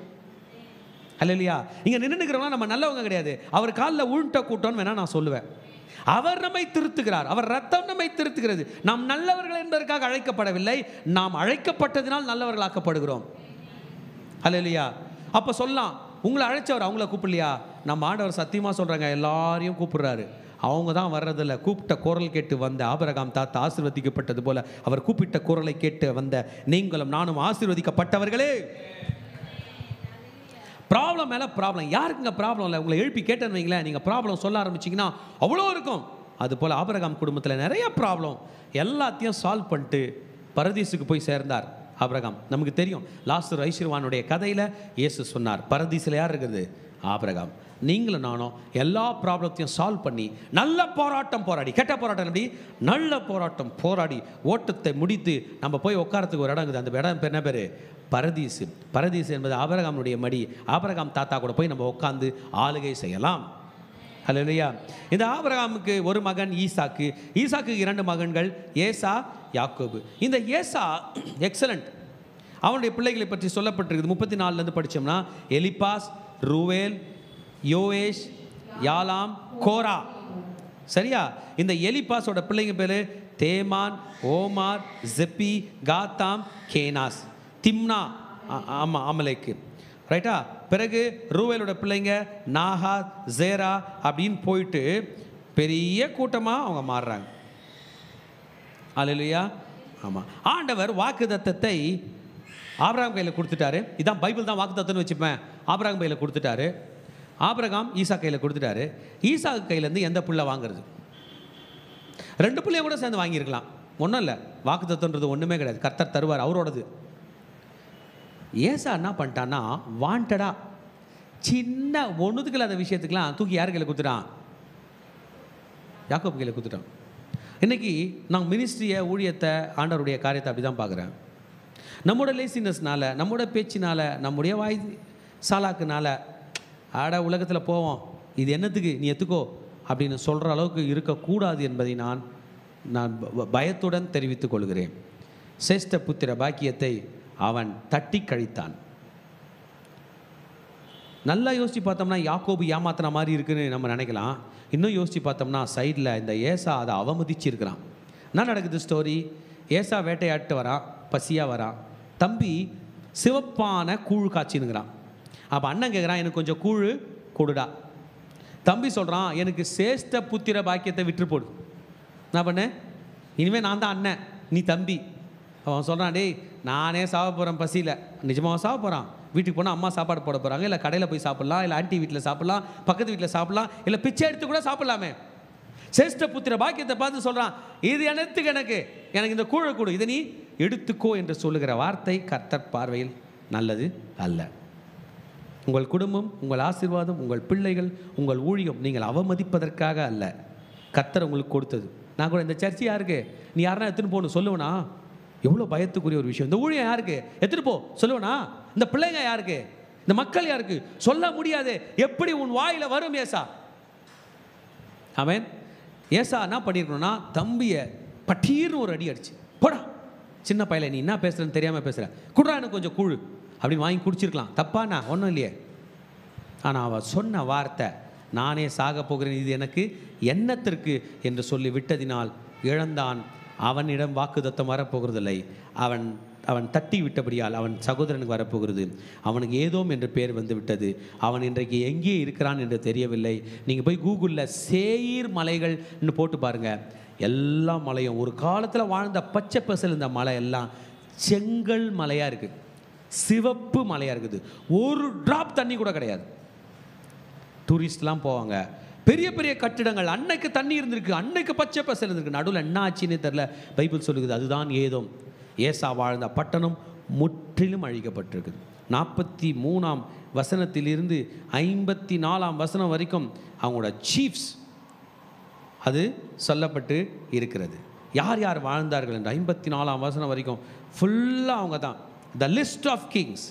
அல்லையா? இங்கே நின்றுக்கிறவங்க நம்ம நல்லவங்க கிடையாது. அவர் காலில் உள்ட்ட கூட்டம்னு வேணால் நான் சொல்லுவேன். அவர் நம்மை திருத்துகிறார், அவர் ரத்தம் நம்மை திருத்துகிறது. நாம் நல்லவர்கள் என்பதற்காக அழைக்கப்படவில்லை, நாம் அழைக்கப்பட்டதினால் நல்லவர்களாக்கப்படுகிறோம். அல்லையா? அப்போ சொல்லலாம், உங்களை அழைச்சவர் அவங்கள கூப்பிடலையா? நம்ம ஆண்டவர் சத்தியமாக சொல்கிறாங்க, எல்லாரையும் கூப்பிடுறாரு. அவங்க தான் வர்றதில்ல. கூப்பிட்ட குரல் கேட்டு வந்த ஆபிரகாம் தாத்தா ஆசீர்வதிக்கப்பட்டது போல அவர் கூப்பிட்ட குரலை கேட்டு வந்த நீங்களும் நானும் ஆசீர்வதிக்கப்பட்டவர்களே. ப்ராப்ளம் மேலே ப்ராப்ளம். யாருக்குங்க ப்ராப்ளம் இல்லை? உங்களை எழுப்பி கேட்டேன்னு வைங்களேன், நீங்கள் ப்ராப்ளம் சொல்ல ஆரம்பிச்சிங்கன்னா அவ்வளோ இருக்கும். அதுபோல் ஆபிரகாம் குடும்பத்தில் நிறைய ப்ராப்ளம். எல்லாத்தையும் சால்வ் பண்ணிட்டு பரதீசுக்கு போய் சேர்ந்தார் ஆபிரகாம். நமக்கு தெரியும், லாசரு ஐஸ்வர்யவானுடைய கதையில் இயேசு சொன்னார், பரதீசில் யார் இருக்குது? ஆபிரகாம். நீங்களும் நானும் எல்லா ப்ராப்ளத்தையும் சால்வ் பண்ணி நல்ல போராட்டம் போராடி, கெட்ட போராட்டம் எப்படி? நல்ல போராட்டம் போராடி ஓட்டத்தை முடித்து நம்ம போய் உட்காரத்துக்கு ஒரு இடம் இருக்குது. அந்த இடம் பேர் என்ன பேர்? பரதீசு. பரதீசு என்பது ஆபிரகாமுடைய மடி. ஆபிரகாம் தாத்தா கூட போய் நம்ம உட்காந்து ஆளுகை செய்யலாம். அல்லேலூயா. இந்த ஆபிரகாமுக்கு ஒரு மகன் ஈசாக்கு, ஈசாக்கு 2 மகன்கள் ஏசா, யாக்கோபு. இந்த ஏசா எக்ஸலண்ட். அவனுடைய பிள்ளைகளை பற்றி சொல்லப்பட்டிருக்குது. 34 படித்தோம்னா எலிப்பாஸ், ரூவேல், யோவேஷ், யாலாம், கோரா. சரியா? இந்த எலிப்பாஸோட பிள்ளைங்க பேர் தேமான், ஓமார், ஜெப்பி, காத்தாம், கேனாஸ், திம்னா, ஆமாம் அமலேக்கு. ரைட்டா? பிறகு ரூவேலோட பிள்ளைங்க நாகா, ஜேரா அப்படின்னு போயிட்டு பெரிய கூட்டமாக அவங்க மாறுறாங்க. அல்லேலூயா. ஆமாம், ஆண்டவர் வாக்குத்தத்தத்தை ஆபிரகாம் கையில் கொடுத்துட்டாரு. இதான் பைபிள் தான் வாக்குத்தத்தம்னு வச்சுப்பேன். ஆபிரகாம் கையில் கொடுத்துட்டாரு. ஆபிரகாம் ஈசா கையில் கொடுத்துட்டாரு. ஈசா கையிலேருந்து எந்த புள்ள வாங்குறது? 2 பிள்ளைய கூட சேர்ந்து வாங்கியிருக்கலாம். ஒன்றும் இல்லை, வாக்குத்தத்தம்ன்றது ஒன்றுமே கிடையாது. கர்த்தர் தருவார், அவரோடது. ஏசா என்ன பண்ணிட்டான்னா வாண்டடா சின்ன ஒன்றுத்துக்கு இல்லாத விஷயத்துக்கெல்லாம் தூக்கி யார் கையில் கொடுத்துட்டான்? யாக்கோபு கையில் கொடுத்துட்டான். இன்றைக்கி நான் மினிஸ்ட்ரியை, ஊழியத்தை, ஆண்டவருடைய காரியத்தை அப்படி தான் பார்க்குறேன். நம்மளோட லேசினஸ்னால, நம்மளோட பேச்சினால், நம்முடைய வாய் சாலாக்குனால ஆட உலகத்தில் போவோம், இது என்னத்துக்கு நீ எத்துக்கோ அப்படின்னு சொல்கிற அளவுக்கு இருக்கக்கூடாது என்பதை நான் பயத்துடன் தெரிவித்துக் கொள்கிறேன். சிரேஷ்ட புத்திர பாக்கியத்தை அவன் தட்டி கழித்தான். நல்லா யோசித்து பார்த்தோம்னா யாக்கோபு ஏமாத்தின மாதிரி இருக்குன்னு நம்ம நினைக்கலாம். இன்னும் யோசித்து பார்த்தோம்னா சைடில் இந்த ஏசா அதை அவமதிச்சிருக்கிறான். என்ன நடக்குது ஸ்டோரி? ஏசா வேட்டையாட்டு வரான், பசியாக வரான். தம்பி சிவப்பான கூழ் காய்ச்சினுங்கிறான். அப்போ அண்ணன் கேட்குறான், எனக்கு கொஞ்சம் கூழ் கொடுடா. தம்பி சொல்கிறான், எனக்கு சேஷ்ட புத்திர பாக்கியத்தை விட்டு போடு. நான் பண்ணேன், இனிமேல் நான் தான் அண்ணன், நீ தம்பி. அவன் சொல்கிறான், டேய் நானே சாப்பிட போகிறேன் பசியில். நிஜமாக சாப்பிட போகிறான். வீட்டுக்கு போனால் அம்மா சாப்பாடு போட போகிறாங்க, இல்லை கடையில் போய் சாப்பிட்லாம், இல்லை ஆண்டி வீட்டில் சாப்பிட்லாம், பக்கத்து வீட்டில் சாப்பிட்லாம், இல்லை பிச்சை எடுத்து கூட சாப்பிட்லாமே. சேஷ்ட புத்திர பாக்கியத்தை பார்த்து சொல்கிறான், இது எனக்கு இந்த கூழை கொடு, இதை நீ எடுத்துக்கோ என்று சொல்லுகிற வார்த்தை கர்த்தர் பார்வையில் நல்லது அல்ல. உங்கள் குடும்பம், உங்கள் ஆசீர்வாதம், உங்கள் பிள்ளைகள், உங்கள் ஊழியம் நீங்கள் அவமதிப்பதற்காக அல்ல, கர்த்தர் உங்களுக்கு கொடுத்தது. நான் கூட இந்த சர்ச்சை யாருக்கு, நீ யாருன்னா எடுத்துன்னு போகணும் சொல்லுவேனா? எவ்வளோ பயத்துக்குரிய ஒரு விஷயம். இந்த ஊழியம் யாருக்கு, எடுத்துகிட்டு போ சொல்லுவேனா? இந்த பிள்ளைங்க யாருக்கு, இந்த மக்கள் யாருக்கு சொல்ல முடியாது. எப்படி உன் வாயில் வரும் ஏசா? ஆமென். ஏசா என்ன பண்ணியிருக்கணும்னா, தம்பியை பட்டீர்னு ஒரு அடி அடிச்சு, போடா சின்ன பையல நீ என்ன பேசுகிறேன்னு தெரியாமல் பேசுகிற, குடுறா எனக்கு கொஞ்சம் கூழ் அப்படின்னு வாங்கி குடிச்சிருக்கலாம். தப்பாண்ணா ஒன்றும் இல்லையே. ஆனால் அவள் சொன்ன வார்த்தை, நானே சாக போகிறேன், இது எனக்கு எண்ணத்திற்கு என்று சொல்லி விட்டதினால் இழந்தான். அவனிடம் வாக்குத்தத்தம் வரப்போகிறதில்லை. அவன் தட்டி விட்டபடியால் அவன் சகோதரனுக்கு வரப்போகிறது. அவனுக்கு ஏதோம் என்று பேர் வந்து விட்டது. அவன் இன்றைக்கு எங்கே இருக்கிறான் என்று தெரியவில்லை. நீங்கள் போய் கூகுளில் சேயீர் மலைகள்னு போட்டு பாருங்கள். எல்லா மலையும் ஒரு காலத்தில் வாழ்ந்த பச்சை பசல் இந்த மலை எல்லாம் செங்கல் மலையாக இருக்குது, சிவப்பு மலையாக இருக்குது. ஒரு டிராப் தண்ணி கூட கிடையாது. டூரிஸ்ட்லாம் போவாங்க, பெரிய பெரிய கட்டிடங்கள். அன்னைக்கு தண்ணி இருந்திருக்கு, அன்னைக்கு பச்சை பசல் இருந்திருக்கு. நடுவில் என்ன ஆச்சுன்னு தெரில. பைபிள் சொல்லுகிறது அதுதான் ஏதோம். ஏசா வாழ்ந்த பட்டணம் முற்றிலும் அழிக்கப்பட்டிருக்குது. 43ஆம் வசனத்திலிருந்து 54ஆம் வசனம் வரைக்கும் அவங்களோட சீஃப்ஸ் அது சொல்லப்பட்டு இருக்கிறது. யார் யார் வாழ்ந்தார்கள் என்று 54ஆம் வசனம் வரைக்கும் ஃபுல்லாக அவங்க தான். The list of kings.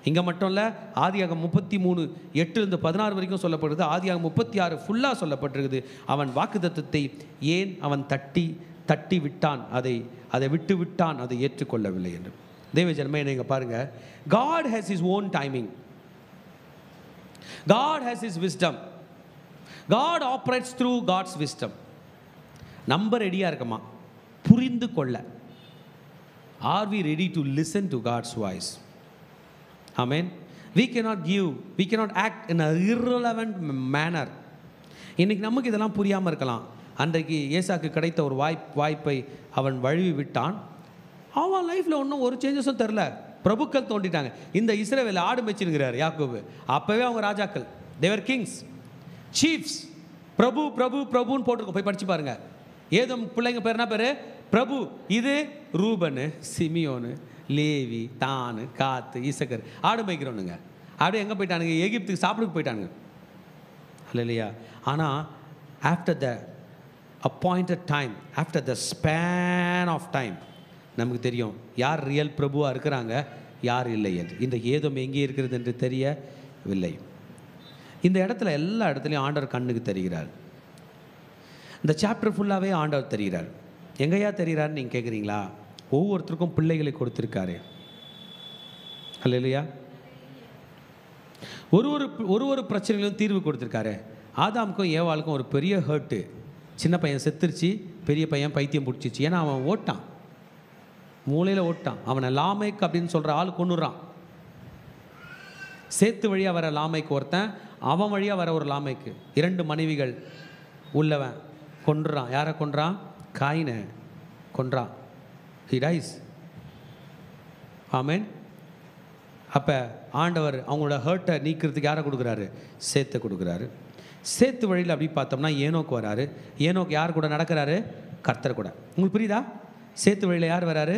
இங்கே மட்டும் இல்லை, ஆதியாகமம் 33:8-16 வரைக்கும் சொல்லப்படுது. ஆதியாகமம் 36 ஃபுல்லாக சொல்லப்பட்டிருக்குது. அவன் வாக்குத்தத்தத்தை ஏன் அவன் தட்டி விட்டான், அதை விட்டு விட்டான், அதை ஏற்றுக்கொள்ளவில்லை என்று. தேவ ஜனமே, நீங்கள் பாருங்கள், God has his own timing. God has his wisdom. God operates through God's wisdom. நம்ம ரெடியாக இருக்கமா புரிந்து கொள்ள? Are we ready to listen to God's voice? Amen. We cannot act in an irrelevant manner. இன்னைக்கு நமக்கு இதெல்லாம் புரியாமல் இருக்கலாம். அன்றைக்கு ஏசாக்கு கிடைத்த ஒரு வாய்ப்பை அவன் வழுவி விட்டான். அவன் லைஃப்பில் ஒன்றும் ஒரு சேஞ்சஸும் தெரில. பிரபுக்கள் தோண்டிட்டாங்க. இந்த இஸ்ரவேல் ஆடு மேய்ச்சிருக்கிறார் யாக்கோபு. அப்போவே அவங்க ராஜாக்கள், தேவர் கிங்ஸ், சீஃப்ஸ். பிரபுன்னு போட்டிருக்கோம், போய் படித்து பாருங்க. ஏதோ பிள்ளைங்க பேர் என்ன பேர்? பிரபு. இது ரூபனு, சிமியோனு, லேவி, தானு, காத்து, ஈசக்கர். ஆடு மேய்க்கிறவனுங்க. அப்படியே எங்கே போயிட்டானுங்க? எகிப்துக்கு சாப்பிடுக்கு போயிட்டானுங்க. இல்லையா? ஆனால் after the appointed time, after the span of time, நமக்கு தெரியும் யார் ரியல் பிரபுவாக இருக்கிறாங்க, யார் இல்லை என்று. இந்த ஏதோம் எங்கே இருக்கிறது என்று தெரியவில்லை. இந்த இடத்துல எல்லா இடத்துலையும் ஆண்டவர் கண்ணுக்கு தெரிகிறார். இந்த சாப்டர் ஃபுல்லாகவே ஆண்டவர் தெரிகிறார். எங்கேயா தெரிகிறாருன்னு நீங்கள் கேட்குறீங்களா? ஒவ்வொருத்தருக்கும் பிள்ளைகளை கொடுத்துருக்காரு. இல்லையா? ஒரு பிரச்சனைகளும் தீர்வு கொடுத்துருக்காரு. ஆதாமுக்கும் ஏவாளுக்கும் ஒரு பெரிய ஹர்ட்டு. சின்ன பையன் செத்துருச்சு, பெரிய பையன் பைத்தியம் பிடிச்சிச்சு. ஏன்னா அவன் ஓட்டான், மூளையில் ஓட்டான். அவனை லாமேக் அப்படின்னு சொல்கிற ஆள் கொண்டுறான். சேத்து வழியாக வர லாமேக்கு ஒருத்தன், அவன் வழியாக வர ஒரு லாமேக்கு 2 மனைவிகள் உள்ளவன் கொன்றான். யாரை கொன்றான்? காயினை கொன்றான். He dies. ஆமென். அப்போ ஆண்டவர் அவங்களோட ஹர்ட்டை நீக்கிறதுக்கு யாரை கொடுக்குறாரு? சேத்தை கொடுக்குறாரு. சேத்து வழியில் அப்படி பார்த்தோம்னா ஏனோக்கு வராரு. ஏனோக்கு யார் கூட நடக்கிறாரு? கர்த்தர் கூட. உங்களுக்கு புரியுதா? சேத்து வழியில் யார் வராரு?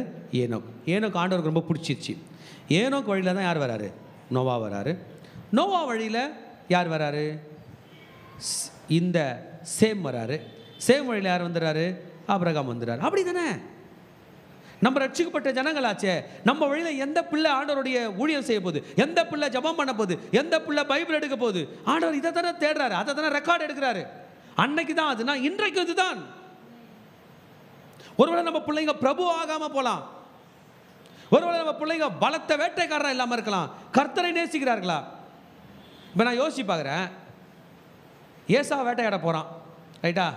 ஏனோக்கு ஆண்டவருக்கு ரொம்ப பிடிச்சிருச்சு. ஏனோக்கு வழியில் தான் யார் வராரு? நோவா வராரு. நோவா வழியில் யார் வராரு? இந்த சேம் வராரு. சேம் வழியில் யார் வந்துடுறாரு? ஆபிரகாம் வந்துடுறாரு. அப்படி தானே நம்ம ரட்சிக்கப்பட்ட ஜனங்களாச்சே. நம்ம வழியில் எந்த பிள்ளை ஆண்டவருடைய ஊழியம் செய்ய போகுது, எந்த பிள்ளை ஜபம் பண்ண போகுது, எந்த பிள்ளை பைபிள் எடுக்க போகுது, ஆண்டவர் இதை தானே தேடுறாரு, அதை தானே ரெக்கார்ட் எடுக்கிறாரு. அன்னைக்கு தான் அதுனா இன்றைக்கு இதுதான். ஒருவேளை நம்ம பிள்ளைங்க பிரபு ஆகாம போகலாம். ஒருவேளை நம்ம பிள்ளைங்க பலத்த வேட்டைக்காரராக இல்லாமல் இருக்கலாம். கர்த்தரை நேசிக்கிறார்களா? இப்போ நான் யோசிச்சு பார்க்குறேன், ஏசா வேட்டையாட போகிறான், ரைட்டா?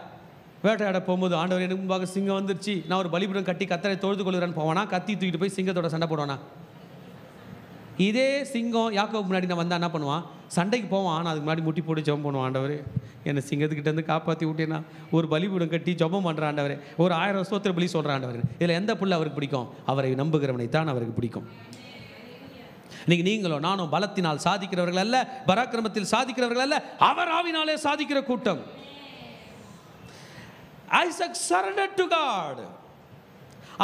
வேட்டையாட போகும்போது ஆண்டவர் எனக்கு முன்பாக சிங்கம் வந்துருச்சு, நான் ஒரு பலிபீடம் கட்டி கத்தரை தொழுது கொள்கிறேன்னு போவானா? கத்தி தூக்கிட்டு போய் சிங்கத்தோட சண்டை போடுவானா? இதே சிங்கம் யாக்கோபு முன்னாடி நான் வந்தால் என்ன பண்ணுவான்? சண்டைக்கு போவான். ஆனால் அதுக்கு முன்னாடி முட்டி போட்டு ஜெபம் பண்ணுவான், ஆண்டவர் என்னை சிங்கத்துக்கிட்டேருந்து காப்பாற்றி விட்டேன்னா, ஒரு பலிபீடம் கட்டி ஜெபம் பண்ணுற ஆண்டவர், ஒரு 1000 ஸ்தோத்திர பலி சொல்கிற ஆண்டவர். இதில் எந்த புள்ள அவருக்கு பிடிக்கும்? அவரை நம்புகிறவனை தான் அவருக்கு பிடிக்கும். இன்னைக்கு நீங்களோ நானும் பலத்தினால் சாதிக்கிறவர்கள் அல்ல, பராக்கிரமத்தில் சாதிக்கிறவர்கள் அல்ல, அவர் ஆவினாலே சாதிக்கிற கூட்டம். Isaac surrender to God.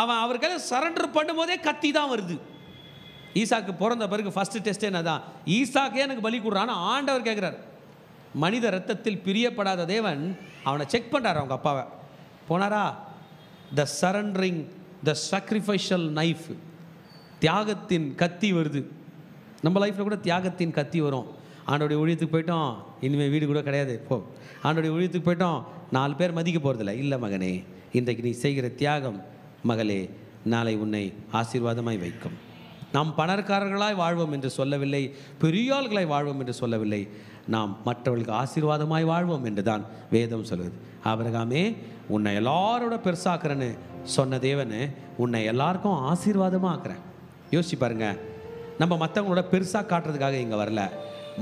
அவன் அவருக்கு சரண்டர் பண்ணும்போதே கத்தி தான் வருது. ஈசாக்கு பிறந்த பிறகு ஃபர்ஸ்ட் டெஸ்ட் என்னதான்? ஈசாக்கே எனக்கு பலி கொடுறான்னு ஆண்டவர் கேட்குறார். மனித ரத்தத்தில் பிரியப்படாத தேவன் அவனை செக் பண்ணுறார். அவங்க அப்பாவை போனாரா? த சரண்டரிங், த சாக்ரிஃபைஷல் நைஃப், தியாகத்தின் கத்தி வருது. நம்ம லைஃப்பில் கூட தியாகத்தின் கத்தி வரும். ஆண்டோடைய ஊழியத்துக்கு போயிட்டோம், இனிமேல் வீடு கூட கிடையாது, போ. ஆண்டோடைய ஊழியத்துக்கு போயிட்டோம், 4 பேர் மதிக்க போகிறதில்ல. இல்லை மகனே, இன்றைக்கு நீ செய்கிற தியாகம் மகளே நாளை உன்னை ஆசீர்வாதமாய் வைக்கும். நாம் பணக்காரர்களாய் வாழ்வோம் என்று சொல்லவில்லை, பெரியாள்களாய் வாழ்வோம் என்று சொல்லவில்லை, நாம் மற்றவர்களுக்கு ஆசீர்வாதமாய் வாழ்வோம் என்று தான் வேதம் சொல்லுது. ஆபிரகாமே, உன்னை எல்லாரோட பெருசாக்குறேன்னு சொன்ன தேவனு உன்னை எல்லாருக்கும் ஆசீர்வாதமாக ஆக்குறேன். யோசிச்சு பாருங்க, நம்ம மற்றவங்களோட பெருசாக காட்டுறதுக்காக இங்கே வரல,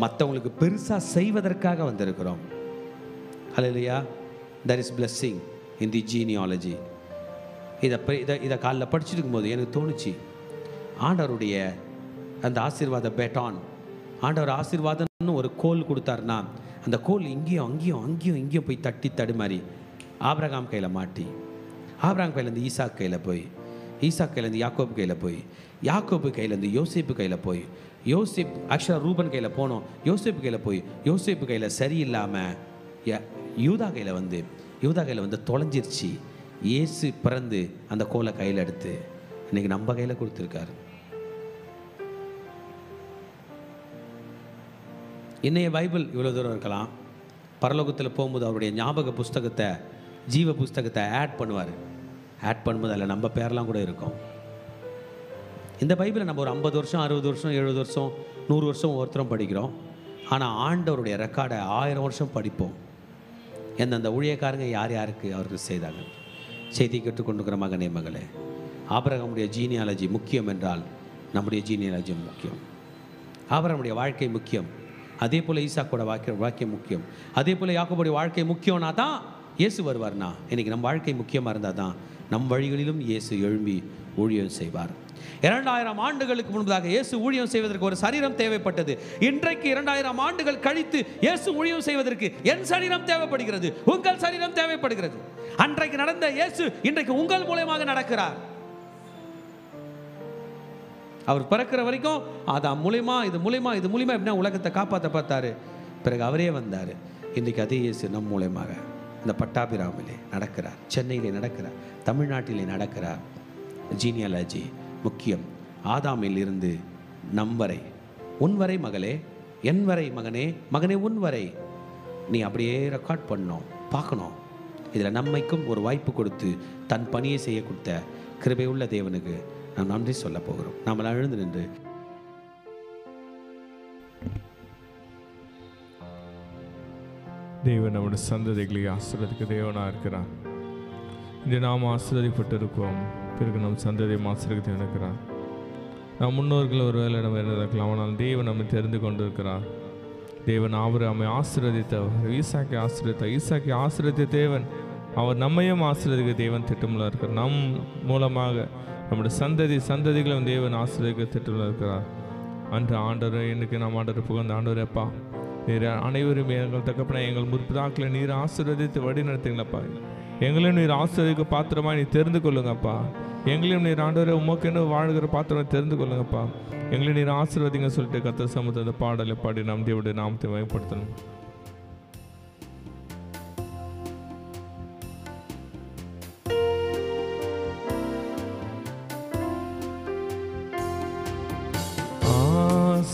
மற்றவங்களுக்கு பெருசாக செய்வதற்காக வந்திருக்கிறோம். ஹல்லேலூயா. there is blessing in the genealogy. இதை காலைல படிச்சுட்டு இருக்கும்போது எனக்கு தோணுச்சு, ஆண்டவருடைய அந்த ஆசீர்வாத பேட்டான், ஆண்டவர் ஆசீர்வாதம்னு ஒரு கோல் கொடுத்தாருன்னா, அந்த கோல் இங்கேயும் அங்கேயும் அங்கேயும் இங்கேயும் போய் தட்டி தடுமாறி ஆபிரகாம் கையில் மாட்டி, ஆபிரகாம் கையிலேருந்து ஈசாக் கையில் போய், ஈசாக் கையிலேருந்து யாக்கோபு கையில் போய், யாக்கோபு கையிலேருந்து யோசேப்பு கையில் போய், யோசேப் ஆக்சுவலாக ரூபன் கையில் போனோம், யோசேப்பு கையில் போய், யோசேப்பு கையில் சரியில்லாமல் யூதா கையில் வந்து தொலைஞ்சிருச்சு. இயேசு பிறந்து அந்த கோலை கையில் எடுத்து இன்னைக்கு நம்ம கையில் கொடுத்துருக்காரு. இன்னைய பைபிள் இவ்வளோ தூரம் இருக்கலாம், பரலோகத்தில் போகும்போது அவருடைய ஞாபக புஸ்தகத்தை, ஜீவ புஸ்தகத்தை ஆட் பண்ணும்போது அதில் நம்ம பேரெலாம் கூட இருக்கும். இந்த பைபிளை நம்ம ஒரு 50 வருஷம் 60 வருஷம் 70 வருஷம் 100 வருஷம் ஒருத்தரும் படிக்கிறோம். ஆனால் ஆண்டவருடைய ரெக்கார்டை 1000 வருஷம் படிப்போம். எந்தெந்த ஊழியக்காரங்க யார் யாருக்கு அவருக்கு செய்தாங்க. செய்தி கேட்டுக்கொண்டிருக்கிற மகனே மகளே, ஆபிரகாமுடைய ஜீனியாலஜி முக்கியம் என்றால் நம்முடைய ஜீனியாலஜி முக்கியம். ஆபிரகாமுடைய வாழ்க்கை முக்கியம், அதே போல் ஈசாக்கோட வாழ்க்கை முக்கியம், அதே போல் யாக்கோபுடைய வாழ்க்கை முக்கியம்னா தான் இயேசு வருவார்னா. இன்றைக்கி நம்ம வாழ்க்கை முக்கியமாக இருந்தால் தான் நம் வழிகளிலும் இயேசு எழும்பி ஊழியம் செய்வார். 2000 ஆண்டுகளுக்கு முன்பதாக இயேசு ஊழியம் செய்வதற்கு ஒரு சரீரம் தேவைப்பட்டது. இன்றைக்கு 2000 ஆண்டுகள் கழித்து இயேசு ஊழியம் செய்வதற்கு என் சரீரம் தேவைப்படுகிறது, உங்கள் சரீரம் தேவைப்படுகிறது. அன்றைக்கு நடந்த இயேசு இன்றைக்கு உங்கள் மூலமாக நடக்கிறார். அவர் பிறக்கிற வரைக்கும் அது மூலியமா எப்படின்னா உலகத்தை காப்பாற்ற பார்த்தாரு. பிறகு அவரே வந்தார். இன்றைக்கு அதே இயேசு நம் மூலமாக இந்த பட்டாபிராமிலே நடக்கிறார், சென்னையிலே நடக்கிறார், தமிழ்நாட்டிலே நடக்கிறார். ஜீனியாலஜி முக்கியம். ஆதாமில் இருந்து நம் வரை, உன் வரை மகளே, என் வரை மகனே, மகனே உன் வரை நீ அப்படியே ரெக்கார்ட் பண்ணணும், பார்க்கணும். இதில் நம்மைக்கும் ஒரு வாய்ப்பு கொடுத்து தன் பணியை செய்ய கொடுத்த கிருபையுள்ள தேவனுக்கு நாம் நன்றி சொல்ல போகிறோம். நாம் எழுந்து நின்று தேவன் நம்முடைய சந்ததிகளை ஆசீர்வதிக்க தேவனாக இருக்கிறார். இன்று நாம் ஆசீர்வதிப்பட்டு இருக்கோம், பிறகு நம் சந்ததியை ஆசீர்வதித்து இருக்கிறார். நம் முன்னோர்கள் ஒரு வேலை நம்ம இருந்திருக்கலாம், ஆனால் தேவன் நம்மை தெரிந்து கொண்டு இருக்கிறார். தேவன் அவரை ஆசீர்வதித்தவர், ஈசாக்கை ஆசீர்வதித்தார். ஈசாக்கை ஆசீர்வதித்த தேவன் அவர் நம்மையும் ஆசீர்வதிக்க தேவன் திட்டமுள்ள இருக்கிறார். நம் மூலமாக நம்முடைய சந்ததிகளும் தேவன் ஆசீர்வதிக்க திட்டமுள்ள இருக்கிறார். அன்று ஆண்டவர் இன்னைக்கு நாம் ஆண்டவர் புகழ்ந்த ஆண்டவர் அப்பா, நீர் அனைவரும் எங்கள் தகப்பன எங்கள் முற்பிதாக்களை நீர் ஆசீர்வதித்து வழி நடத்துங்களப்பா. எங்களையும் நீர் ஆசீர்வதிக்க பாத்திரமாக நீ தெரிந்து கொள்ளுங்கப்பா. எங்களையும் நீர் ஆண்டவரை உமக்கென்று வாழ்கிற பாத்திரமாக தெரிந்து கொள்ளுங்கப்பா. எங்களையும் நீர் ஆசீர்வதிங்க சொல்லிட்டு கர்த்தர் சமூகத்தில் அந்த பாடலை பாடி நாம் தேவனுடைய நாமத்தை மகிமைப்படுத்தணும்.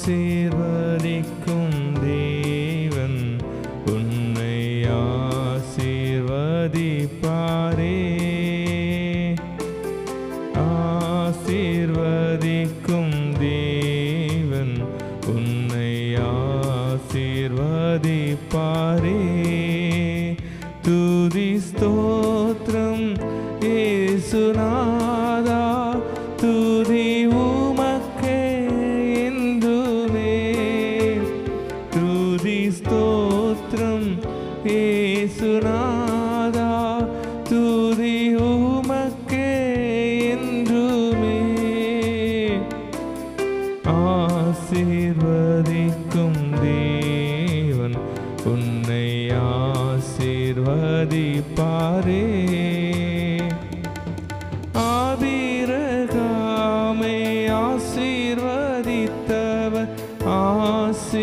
ஆசீர்வதிக்கும் தேவன் உன்னை ஆசீர்வதிப்பாரே. ஆசீர்வதிக்கும் தேவன் உன்னை ஆசீர்வதிப்பாரே. இயேசுநாதா துதி உமக்கே என்றுமே. துதி ஸ்தோத்திரம் இயேசுநாதா துதி உமக்கே என்றுமே. ஆசீர்வதிக்கும் தேவன் உன்னை ஆசீர்வதிப்பாரே. ஆபிரகாமை ஆசீர்வதித்தவர் ஆசீர்வதிப்பாரே.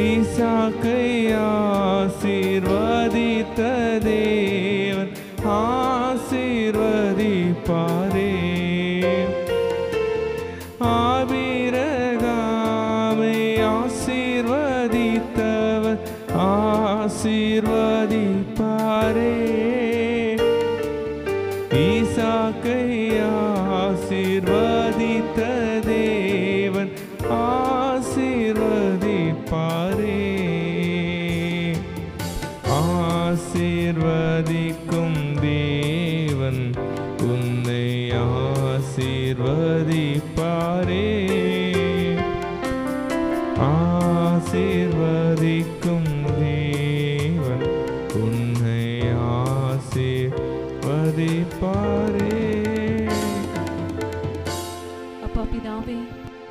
ஈசாக்கை ஆசீர்வதித்த தேவன் ஆசீர்வதிப்பாரே. ஆபிரகாமை ஆசீர்வதித்தவர் ஆசீர்வதிப்பாரே. ஈசாக்கை ஆசீர்வதித்த தேவன் ஆசீர்வதிப்பாரே. ஆசீர்வதிக்கும் தேவன் உன்னை ஆசீர்வதிப்பாரே. ஆசீர்வதிக்கும் தேவன் உன்னை ஆசீர்வதிப்பாரே. அப்பா பிதாவே,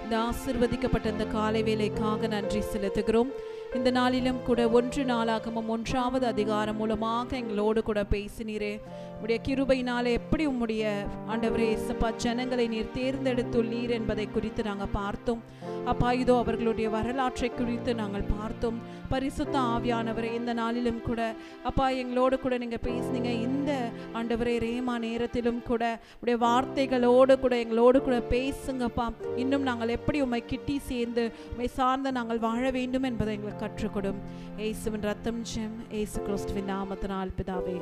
இந்த ஆசீர்வதிக்கப்பட்ட இந்த காலை வேளைக்காக நன்றி செலுத்துகிறோம். இந்த நாளிலும் கூட 1 நாளாகமம் 1வது அதிகாரம் மூலமாக எங்களோடு கூட பேசினீரே. உடைய கிருபையினாலே எப்படி உம்முடைய ஆண்டவரே இயேசுப்பா ஜனங்களை நீர் தேர்ந்தெடுத்துள்ளீர் என்பதை குறித்து நாங்கள் பார்த்தோம். அப்பா இதோ அவர்களுடைய வரலாற்றை குறித்து நாங்கள் பார்த்தோம். பரிசுத்த ஆவியானவரே, இந்த நாளிலும் கூட அப்பா எங்களோடு கூட நீங்கள் பேசுனீங்க. இந்த ஆண்டவரே ரேமா நேரத்திலும் கூட உடைய வார்த்தைகளோடு கூட எங்களோடு கூட பேசுங்கப்பா. இன்னும் நாங்கள் எப்படி உம்மை கிட்டி சேர்ந்து உம்மை சார்ந்து நாங்கள் வாழ வேண்டும் என்பதை எங்களுக்கு கற்றுக்கொடும். இயேசுவின் ரத்தம் ஜெயம், இயேசு கிறிஸ்துவின் நாமத்தினால் பிதாவே,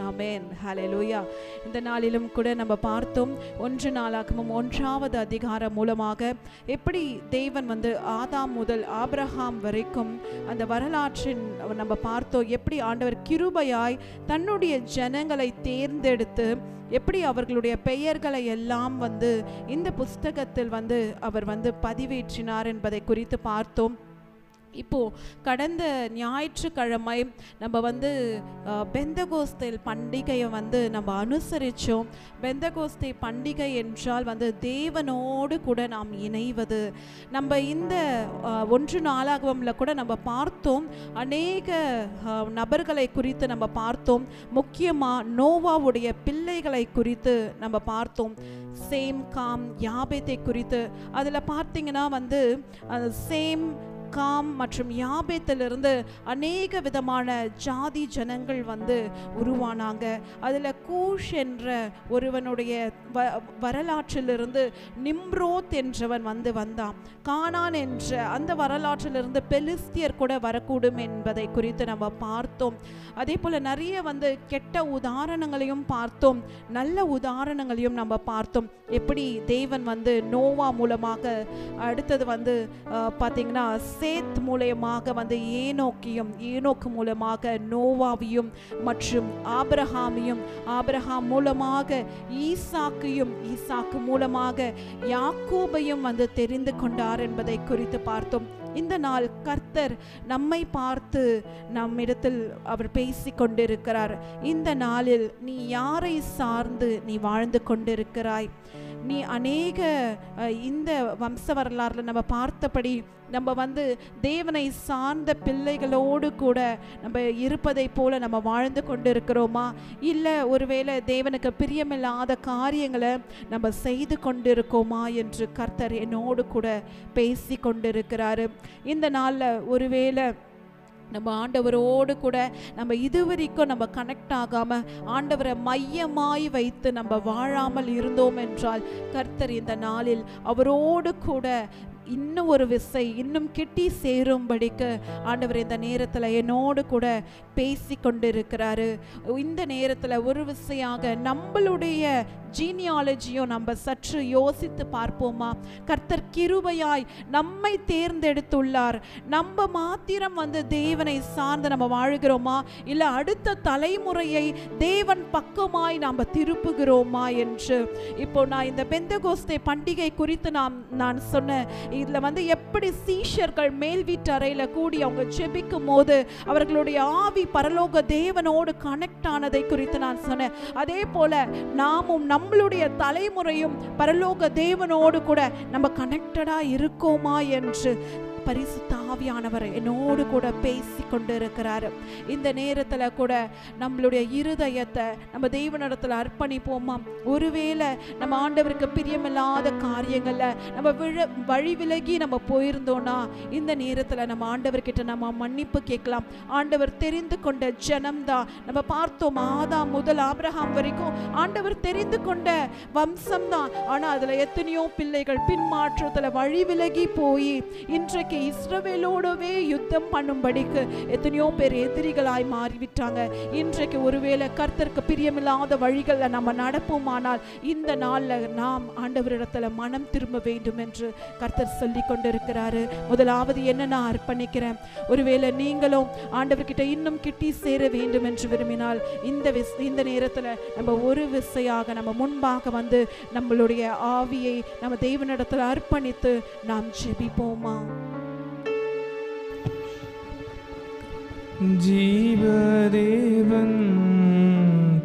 ஆமென். ஹல்லேலூயா. இந்த நாளிலும் கூட நம்ம பார்த்தோம் 1 நாளாகமம் 1வது அதிகாரம் மூலமாக எப்படி தேவன் வந்து ஆதாம் முதல் ஆபிரகாம் வரைக்கும் அந்த வரலாற்றின் நம்ம பார்த்தோம். எப்படி ஆண்டவர் கிருபையாய் தன்னுடைய ஜனங்களை தேர்ந்தெடுத்து எப்படி அவர்களுடைய பெயர்களை எல்லாம் வந்து இந்த புஸ்தகத்தில் வந்து அவர் வந்து பதிவேற்றினார் என்பதை குறித்து பார்த்தோம். இப்போது கடந்த ஞாயிற்றுக்கிழமை நம்ம வந்து பெந்தகோஸ்தே பண்டிகையை வந்து நம்ம அனுசரித்தோம். பெந்தகோஸ்தே பண்டிகை என்றால் வந்து தேவனோடு கூட நாம் இணைவது. நம்ம இந்த 1 நாளாகமம்ல கூட நம்ம பார்த்தோம். அநேக நபர்களை குறித்து நம்ம பார்த்தோம். முக்கியமாக நோவாவுடைய பிள்ளைகளை குறித்து நம்ம பார்த்தோம். சேம், காம், யாபேத்தை குறித்து. அதில் பார்த்தீங்கன்னா வந்து சேம், காம் மற்றும் யாபேத்திலிருந்து அநேக விதமான ஜாதி ஜனங்கள் வந்து உருவானாங்க. அதில் கூஷ் என்ற ஒருவனுடைய வரலாற்றிலிருந்து நிம்ரோத் என்றவன் வந்தான். கானான் என்ற அந்த வரலாற்றிலிருந்து பெலிஸ்தியர் கூட வரக்கூடும் என்பதை குறித்து நம்ம பார்த்தோம். அதே போல் நிறைய வந்து கெட்ட உதாரணங்களையும் பார்த்தோம், நல்ல உதாரணங்களையும் நம்ம பார்த்தோம். எப்படி தேவன் வந்து நோவா மூலமாக, அடுத்தது வந்து பார்த்தீங்கன்னா சேத் மூலமாக வந்து ஏனோக்கு மூலமாக நோவாவையும் மற்றும் ஆபிரகாமையும், ஆபிரகாம் மூலமாக ஈசாக்கு மூலமாக யாக்கோபையும் வந்து தெரிந்து கொண்டார் என்பதை குறித்து பார்த்தோம். இந்த நாள் கர்த்தர் நம்மை பார்த்து நம்மிடத்தில் அவர் பேசி கொண்டிருக்கிறார். இந்த நாளில் நீ யாரை சார்ந்து நீ வாழ்ந்து கொண்டிருக்கிறாய்? நீ அநேக இந்த வம்ச வரலாறுல நம்ம பார்த்தபடி நம்ம வந்து தேவனை சார்ந்த பிள்ளைகளோடு கூட நம்ம இருப்பதை போல நம்ம வாழ்ந்து கொண்டிருக்கிறோமா? இல்லை ஒருவேளை தேவனுக்கு பிரியமில்லாத காரியங்களை நம்ம செய்து கொண்டிருக்கோமா என்று கர்த்தர் என்னோடு கூட பேசி கொண்டிருக்கிறாரு. இந்த நாளில் ஒருவேளை நம்ம ஆண்டவரோடு கூட நம்ம இதுவரைக்கும் நம்ம கனெக்ட் ஆகாமல் ஆண்டவரை மையமாய் வைத்து நம்ம வாழாமல் இருந்தோம் என்றால் கர்த்தர் இந்த நாளில் அவரோடு கூட இன்னும் ஒரு விசை இன்னும் கிட்டி சேரும்படிக்கு ஆண்டவர் இந்த நேரத்தில் என்னோடு கூட பேசி கொண்டிருக்கிறாரு. இந்த நேரத்தில் ஒரு விசையாக நம்மளுடைய ஜீனியாலஜியும் நம்ம சற்று யோசித்து பார்ப்போமா? கர்த்தர் கிருபையாய் நம்மை தேர்ந்தெடுத்துள்ளார். நம்ம மாத்திரம் தேவனை சார்ந்து நம்ம வாழ்கிறோமா, இல்ல அடுத்த தலைமுறையை தேவன் பக்கமாய் நாம் திருப்புகிறோமா என்று. இப்போ நான் இந்த பெந்தகோஸ்தே பண்டிகை குறித்து நான் சொன்னேன். இதுல எப்படி சீஷர்கள் மேல் வீட்டு அறையில கூடி அவங்க ஜெபிக்கும் போது அவர்களுடைய ஆவி பரலோக தேவனோடு கனெக்ட் ஆனதை குறித்து நான் சொன்னேன். அதே போல நாமும் நம்மளுடைய தலைமுறையும் பரலோக தேவனோடு கூட நம்ம கனெக்டடா இருக்கோமா என்று பரிசுத்த ஆவியானவர் என்னோடு கூட பேசி கொண்டு இருக்கிறார். இந்த நேரத்தில் கூட நம்மளுடைய இருதயத்தை நம்ம தேவனிடத்தில் அர்ப்பணிப்போமா? ஒருவேளை நம்ம ஆண்டவருக்கு பிரியமில்லாத காரியங்களில் நம்ம வழி விலகி நம்ம போயிருந்தோம்னா இந்த நேரத்தில் நம்ம ஆண்டவர்கிட்ட நம்ம மன்னிப்பு கேட்கலாம். ஆண்டவர் தெரிந்து கொண்ட ஜனம்தான். நம்ம பார்த்தோம், ஆதாம் முதல் ஆபிரகாம் வரைக்கும் ஆண்டவர் தெரிந்து கொண்ட வம்சம்தான். ஆனால் அதில் எத்தனையோ பிள்ளைகள் பின்மாற்றத்தில் வழி விலகி போய் இன்றைக்கு இஸ்ரவேலோடவே யுத்தம் பண்ணும்படிக்கு எத்தனையோ பேர் எதிரிகளாய் மாறிவிட்டாங்க. இன்றைக்கு ஒருவேளை கர்த்தருக்கு பிரியமில்லாத வழிகளில் நம்ம நடப்போமானால் இந்த நாளில் நாம் ஆண்டவரிடத்துல மனம் திரும்ப வேண்டும் என்று கர்த்தர் சொல்லி கொண்டிருக்கிறாரு. முதலாவது என்ன நான் அர்ப்பணிக்கிறேன். ஒருவேளை நீங்களும் ஆண்டவர்கிட்ட இன்னும் கிட்டி சேர வேண்டும் என்று விரும்பினால் இந்த நேரத்தில் நம்ம ஒரு விசையாக நம்ம முன்பாக நம்மளுடைய ஆவியை நம்ம தேவனிடத்தில் அர்ப்பணித்து நாம் ஜெபிப்போமா? ஜீவதேவன்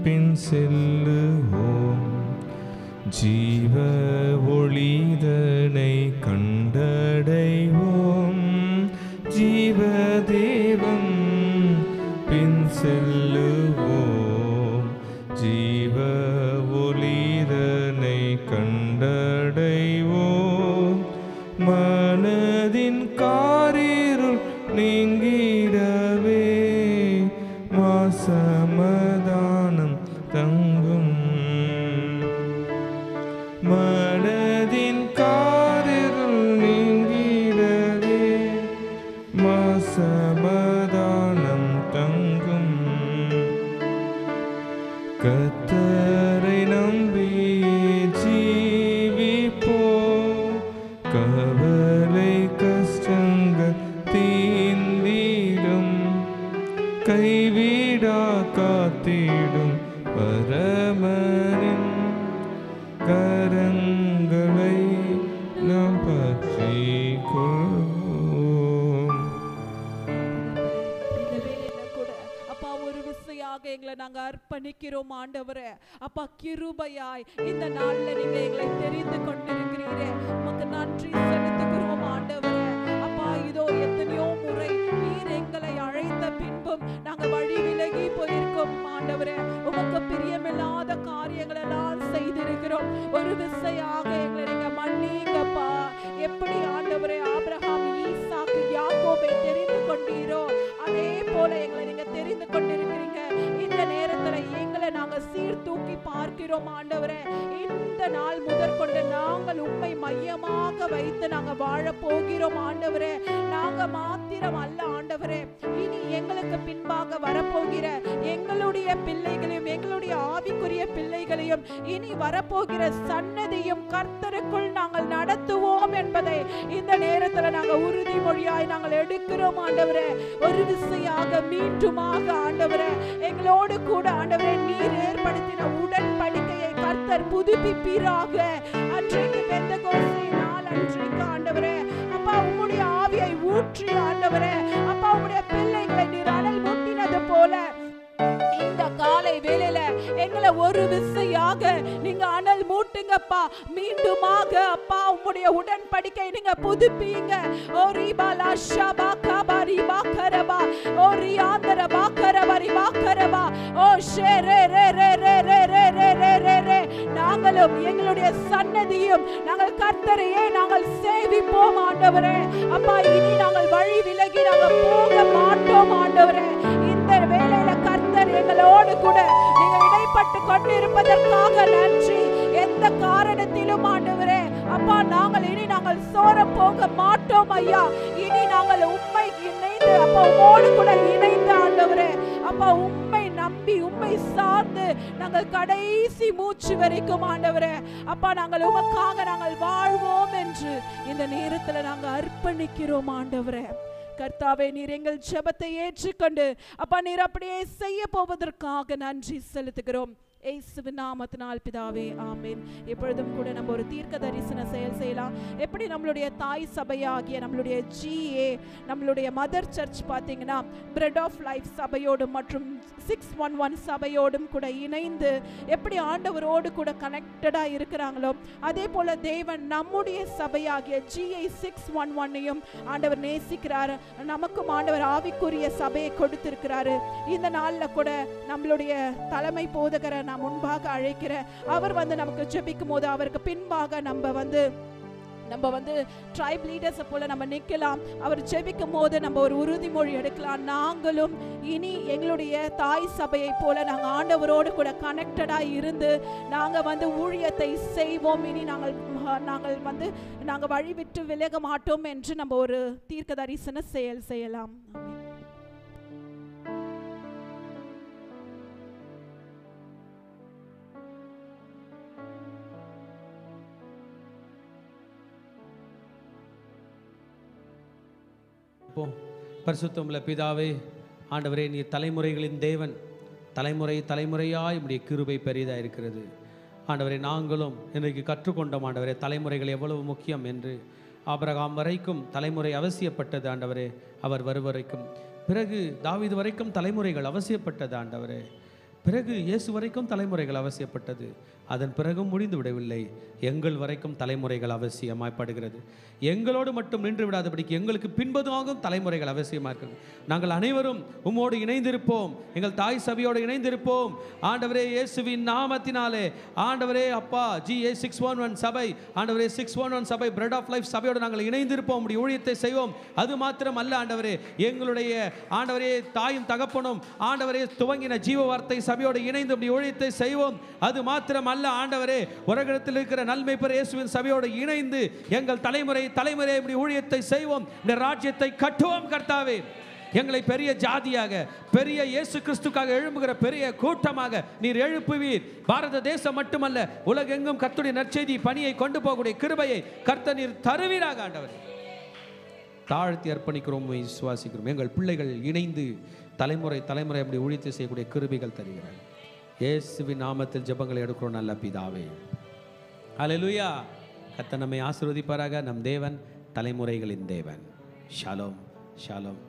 பின் செல்லுவோம், ஜீவ ஒளிதனை கண்டடைவோம். ஜீவதேவன் பின் செல்லுவோம், ஜீவ ஒளிதனை கண்டடைவோம். மனதின் காரிருள் நீங்கிடவே சமாதானம் தங்கும். மனதின் காரிருள் நீங்கிடவே சமாதானம் தங்கும். கர்த்தரை நம்பி ஜீவிப்போம், கவலை கஷ்டங்கள் தீர்ந்திடும். கைவிடா காத்திடும் பரமனின் கரங்களை நாம் பற்றிக் கொள்வோம். இந்த வேளையில கூட அப்பா ஒரு விசையாக எங்களை நாங்க அர்ப்பணிக்கிறோம் ஆண்டவரே. அப்பா கிருபையாய் இந்த நாள்ல நீங்க எங்களை தெரிந்து கொண்டிருக்கிறீரே, உமக்கு நன்றி செலுத்துகிறோம் ஆண்டவரே. அப்பா இதோ எத்தனையோ முறை நீர் எங்களை அழைத்த பின்பும் நாங்க வழி விலகி போயிருக்கோம் ஆண்டவரே. உமக்கு பிரியமில்லாத காரியங்கள் எல்லாம் செய்திருக்கிறோம். ஒரு விசையாக எங்களை நீங்க மன்னிங்கப்பா. எப்படி ஆண்டவரே ஆபிரகாம், ஈசாக்கு, யாக்கோபை தெரிந்து கொண்டீரோ அதே போல எங்களை நீங்க தெரிந்து கொண்டிருக்கிறீங்க. இந்த நேரத்துல எங்களை நாங்க சீர்தூக்கி பார்க்கிறோம் ஆண்டவரே. இந்த நாள் முதற்கொண்டு நாங்கள் உம்மை மையமாக வைத்து நாங்க வாழ போகிறோம் ஆண்டவரே. நாங்க மாத்திரம் அல்ல ஆண்டவரே, இனி எங்களுக்கு பின்பாக வரப்போகிற எங்களுடைய பிள்ளைகளையும் எங்களுடைய ஆவிக்குரிய பிள்ளைகளையும் இனி வரப்போகிற சன்னதியும் கர்த்தருக்குள் நாங்கள் நடத்துவோம் என்பதை இந்த நேரத்துல நாங்க உறுதிமொழியாய் நாங்கள் எடுக்கிறோம் ஆண்டவரே. ஒரு விசையாக மீண்டுமாக ஆண்டவரே எங்களோடு கூட ஆண்டவரே நீர் ஏற்படுத்தின உடன்படிக்கையை கர்த்தர் புதுப்பிப்பீராக. அன்றைக்கு பெந்தெகோஸ்தே நாள் அன்றைக்கு ஆண்டவரே அப்பா உம்முடைய ஆவியை ஊற்றி ஆண்டவரே அப்பா உம்முடைய பிள்ளைகளை நீர் அனல் மூட்டினது போல இந்த காலை வேளையில எங்களை ஒரு விசையாக நீங்க அனல் மூட்டுங்கப்பா. மீண்டுமாக அப்பா உம்முடைய உடன்படிக்கை நீங்க புதுப்பீங்க. ஓ ரிபாலா ஷபா கபாரி பாக்கரபா, ஓ ரியாந்தர பாக்கரபரி பாக்கரபா, ஓ ஷேரே ரே ரே ரே ரே ரே ரே ரே ரே ரே. நாங்களும் எங்களுடைய சன்னதியும் நாங்கள் கர்த்தரையே நாங்கள் சேவிப்போம் ஆண்டவரே. அப்பா இனி நாங்கள் வழி விலகி நாங்கள் போக மாட்டோம் ஆண்டவரே. இந்த வேளையில கர்த்தர் எங்களோடு கூட நீங்க இடைப்பட்டு கொண்டிருப்பதற்காக நன்றி. எந்த காரணத்திலும் ஆண்டவரே அப்பா நாங்கள் இனி நாங்கள் சோர போக மாட்டோம் ஐயா. இனி நாங்கள் உம்மை இணைந்து அப்பா உம்மோடு கூட இணைந்து ஆண்டவரே அப்பா உம்மை நம்பி உம்மை சார்ந்து நாங்கள் கடைசி மூச்சு வரைக்கும் ஆண்டவரே அப்பா நாங்கள் உமக்காக நாங்கள் வாழ்வோம் என்று இந்த நேரத்துல நாங்கள் அர்ப்பணிக்கிறோம் ஆண்டவரே. கர்த்தாவே, நீர் எங்கள் ஜெபத்தை ஏற்றுக்கொண்டு அப்பா நீர் அப்படியே செய்ய போவதற்காக நன்றி செலுத்துகிறோம். இயேசுவின் நாமத்தினால் பிதாவே, ஆமென். எப்பொழுதும் கூட நம்ம ஒரு தீர்க்க தரிசன செயல் செய்யலாம். எப்படி நம்மளுடைய தாய் சபையாகிய நம்மளுடைய GA நம்மளுடைய மதர் சர்ச் பார்த்தீங்கன்னா பிரெட் ஆஃப் லைஃப் சபையோடும் மற்றும் 611 சபையோடும் கூட இணைந்து எப்படி ஆண்டவரோடு கூட கனெக்டடாக இருக்கிறாங்களோ அதே போல தேவன் நம்முடைய சபையாகிய GA 611ஐயும் ஆண்டவர் நேசிக்கிறார். நமக்கும் ஆண்டவர் ஆவிக்குரிய சபையை கொடுத்திருக்கிறாரு. இந்த நாளில் கூட நம்மளுடைய தலைமை போதகரை நான் முன்பாக அழைக்கிறேன். அவர் நமக்கு ஜெபிக்கும் போது அவருக்கு பின்பாக நம்ம வந்து ட்ரைப் லீடர்ஸை போல நம்ம நிற்கலாம். அவர் ஜெபிக்கும் போது நம்ம ஒரு உறுதிமொழி எடுக்கலாம். நாங்களும் இனி எங்களுடைய தாய் சபையை போல நாங்கள் ஆண்டவரோடு கூட கனெக்டடாக இருந்து நாங்கள் ஊழியத்தை செய்வோம். இனி நாங்கள் வழி விட்டு விலக மாட்டோம் என்று நம்ம ஒரு தீர்க்க தரிசன செயல் செய்யலாம். பரிசுத்தமுள்ள பிதாவே, ஆண்டவரே, நீர் தலைமுறைகளின் தேவன். தலைமுறையாய் உம்முடைய கிருபை பெரிதாக இருக்கிறது ஆண்டவரே. நாங்களும் இன்றைக்கு கற்றுக்கொண்டோம் ஆண்டவரே, தலைமுறைகள் எவ்வளவு முக்கியம் என்று. ஆபிரகாம் வரைக்கும் தலைமுறை அவசியப்பட்டது ஆண்டவரே, அவர் வருவரைக்கும். பிறகு தாவீது வரைக்கும் தலைமுறைகள் அவசியப்பட்டது ஆண்டவரே. பிறகு இயேசு வரைக்கும் தலைமுறைகள் அவசியப்பட்டது. அதன் பிறகும் முடிந்து விடவில்லை, எங்கள் வரைக்கும் தலைமுறைகள் அவசியமாய்ப்படுகிறது. எங்களோடு மட்டும் நின்று விடாதபடிக்கு எங்களுக்கு பின்பதுமாகவும் தலைமுறைகள் அவசியமாக இருக்கிறது. நாங்கள் அனைவரும் உம்மோடு இணைந்திருப்போம், எங்கள் தாய் சபையோடு இணைந்திருப்போம் ஆண்டவரே. இயேசுவின் நாமத்தினாலே ஆண்டவரே அப்பா, GA 611 சபை ஆண்டவரே, 611 சபை பிரெட் ஆஃப் லைஃப் சபையோடு நாங்கள் இணைந்திருப்போம், உடைய ஊழியத்தை செய்வோம். அது மாத்திரம் அல்ல ஆண்டவரே, எங்களுடைய ஆண்டவரே தாயும் தகப்பனும் ஆண்டவரே துவங்கின ஜீவ வார்த்தை சபையோடு இணைந்து உடைய ஊழியத்தை செய்வோம். அது மாத்திரம் அல்ல ஆண்டவரே, உலகத்தில் இருக்கிற நன்மைப்பெற இயேசுவின் சபையோடு இணைந்து எங்கள் தலைமுறை இப்படி ஊழியத்தை செய்வோம், இந்த ராஜ்யத்தை கட்டுவோம். கர்த்தாவே, எங்களை பெரிய ஜாதியாக, பெரிய இயேசு கிறிஸ்துக்காக எழும்புகிற பெரிய கூட்டமாக நீர் எழுப்புவீர். பாரத தேசம் மட்டுமல்ல, உலகெங்கும் கர்த்தருடைய நற்செய்தி பணியை கொண்டு போகக்கூடிய கிருபையை கர்த்தர் நீர் தருவீராக. ஆண்டவர், தாழ்த்தி அர்ப்பணிக்கிறோம், விசுவாசிக்கிறோம். எங்கள் பிள்ளைகள் இணைந்து தலைமுறை அப்படி ஊழியத்தை செய்யக்கூடிய கிருபைகள் தருகிறார். இயேசுவின் நாமத்தில் ஜெபங்களை எடுக்கிறோம் நல்ல பிதாவே. அல்லேலூயா. கர்த்தர் நம்மை ஆசீர்வதிப்பாராக. நம் தேவன் தலைமுறைகளின் தேவன். Shalom, Shalom.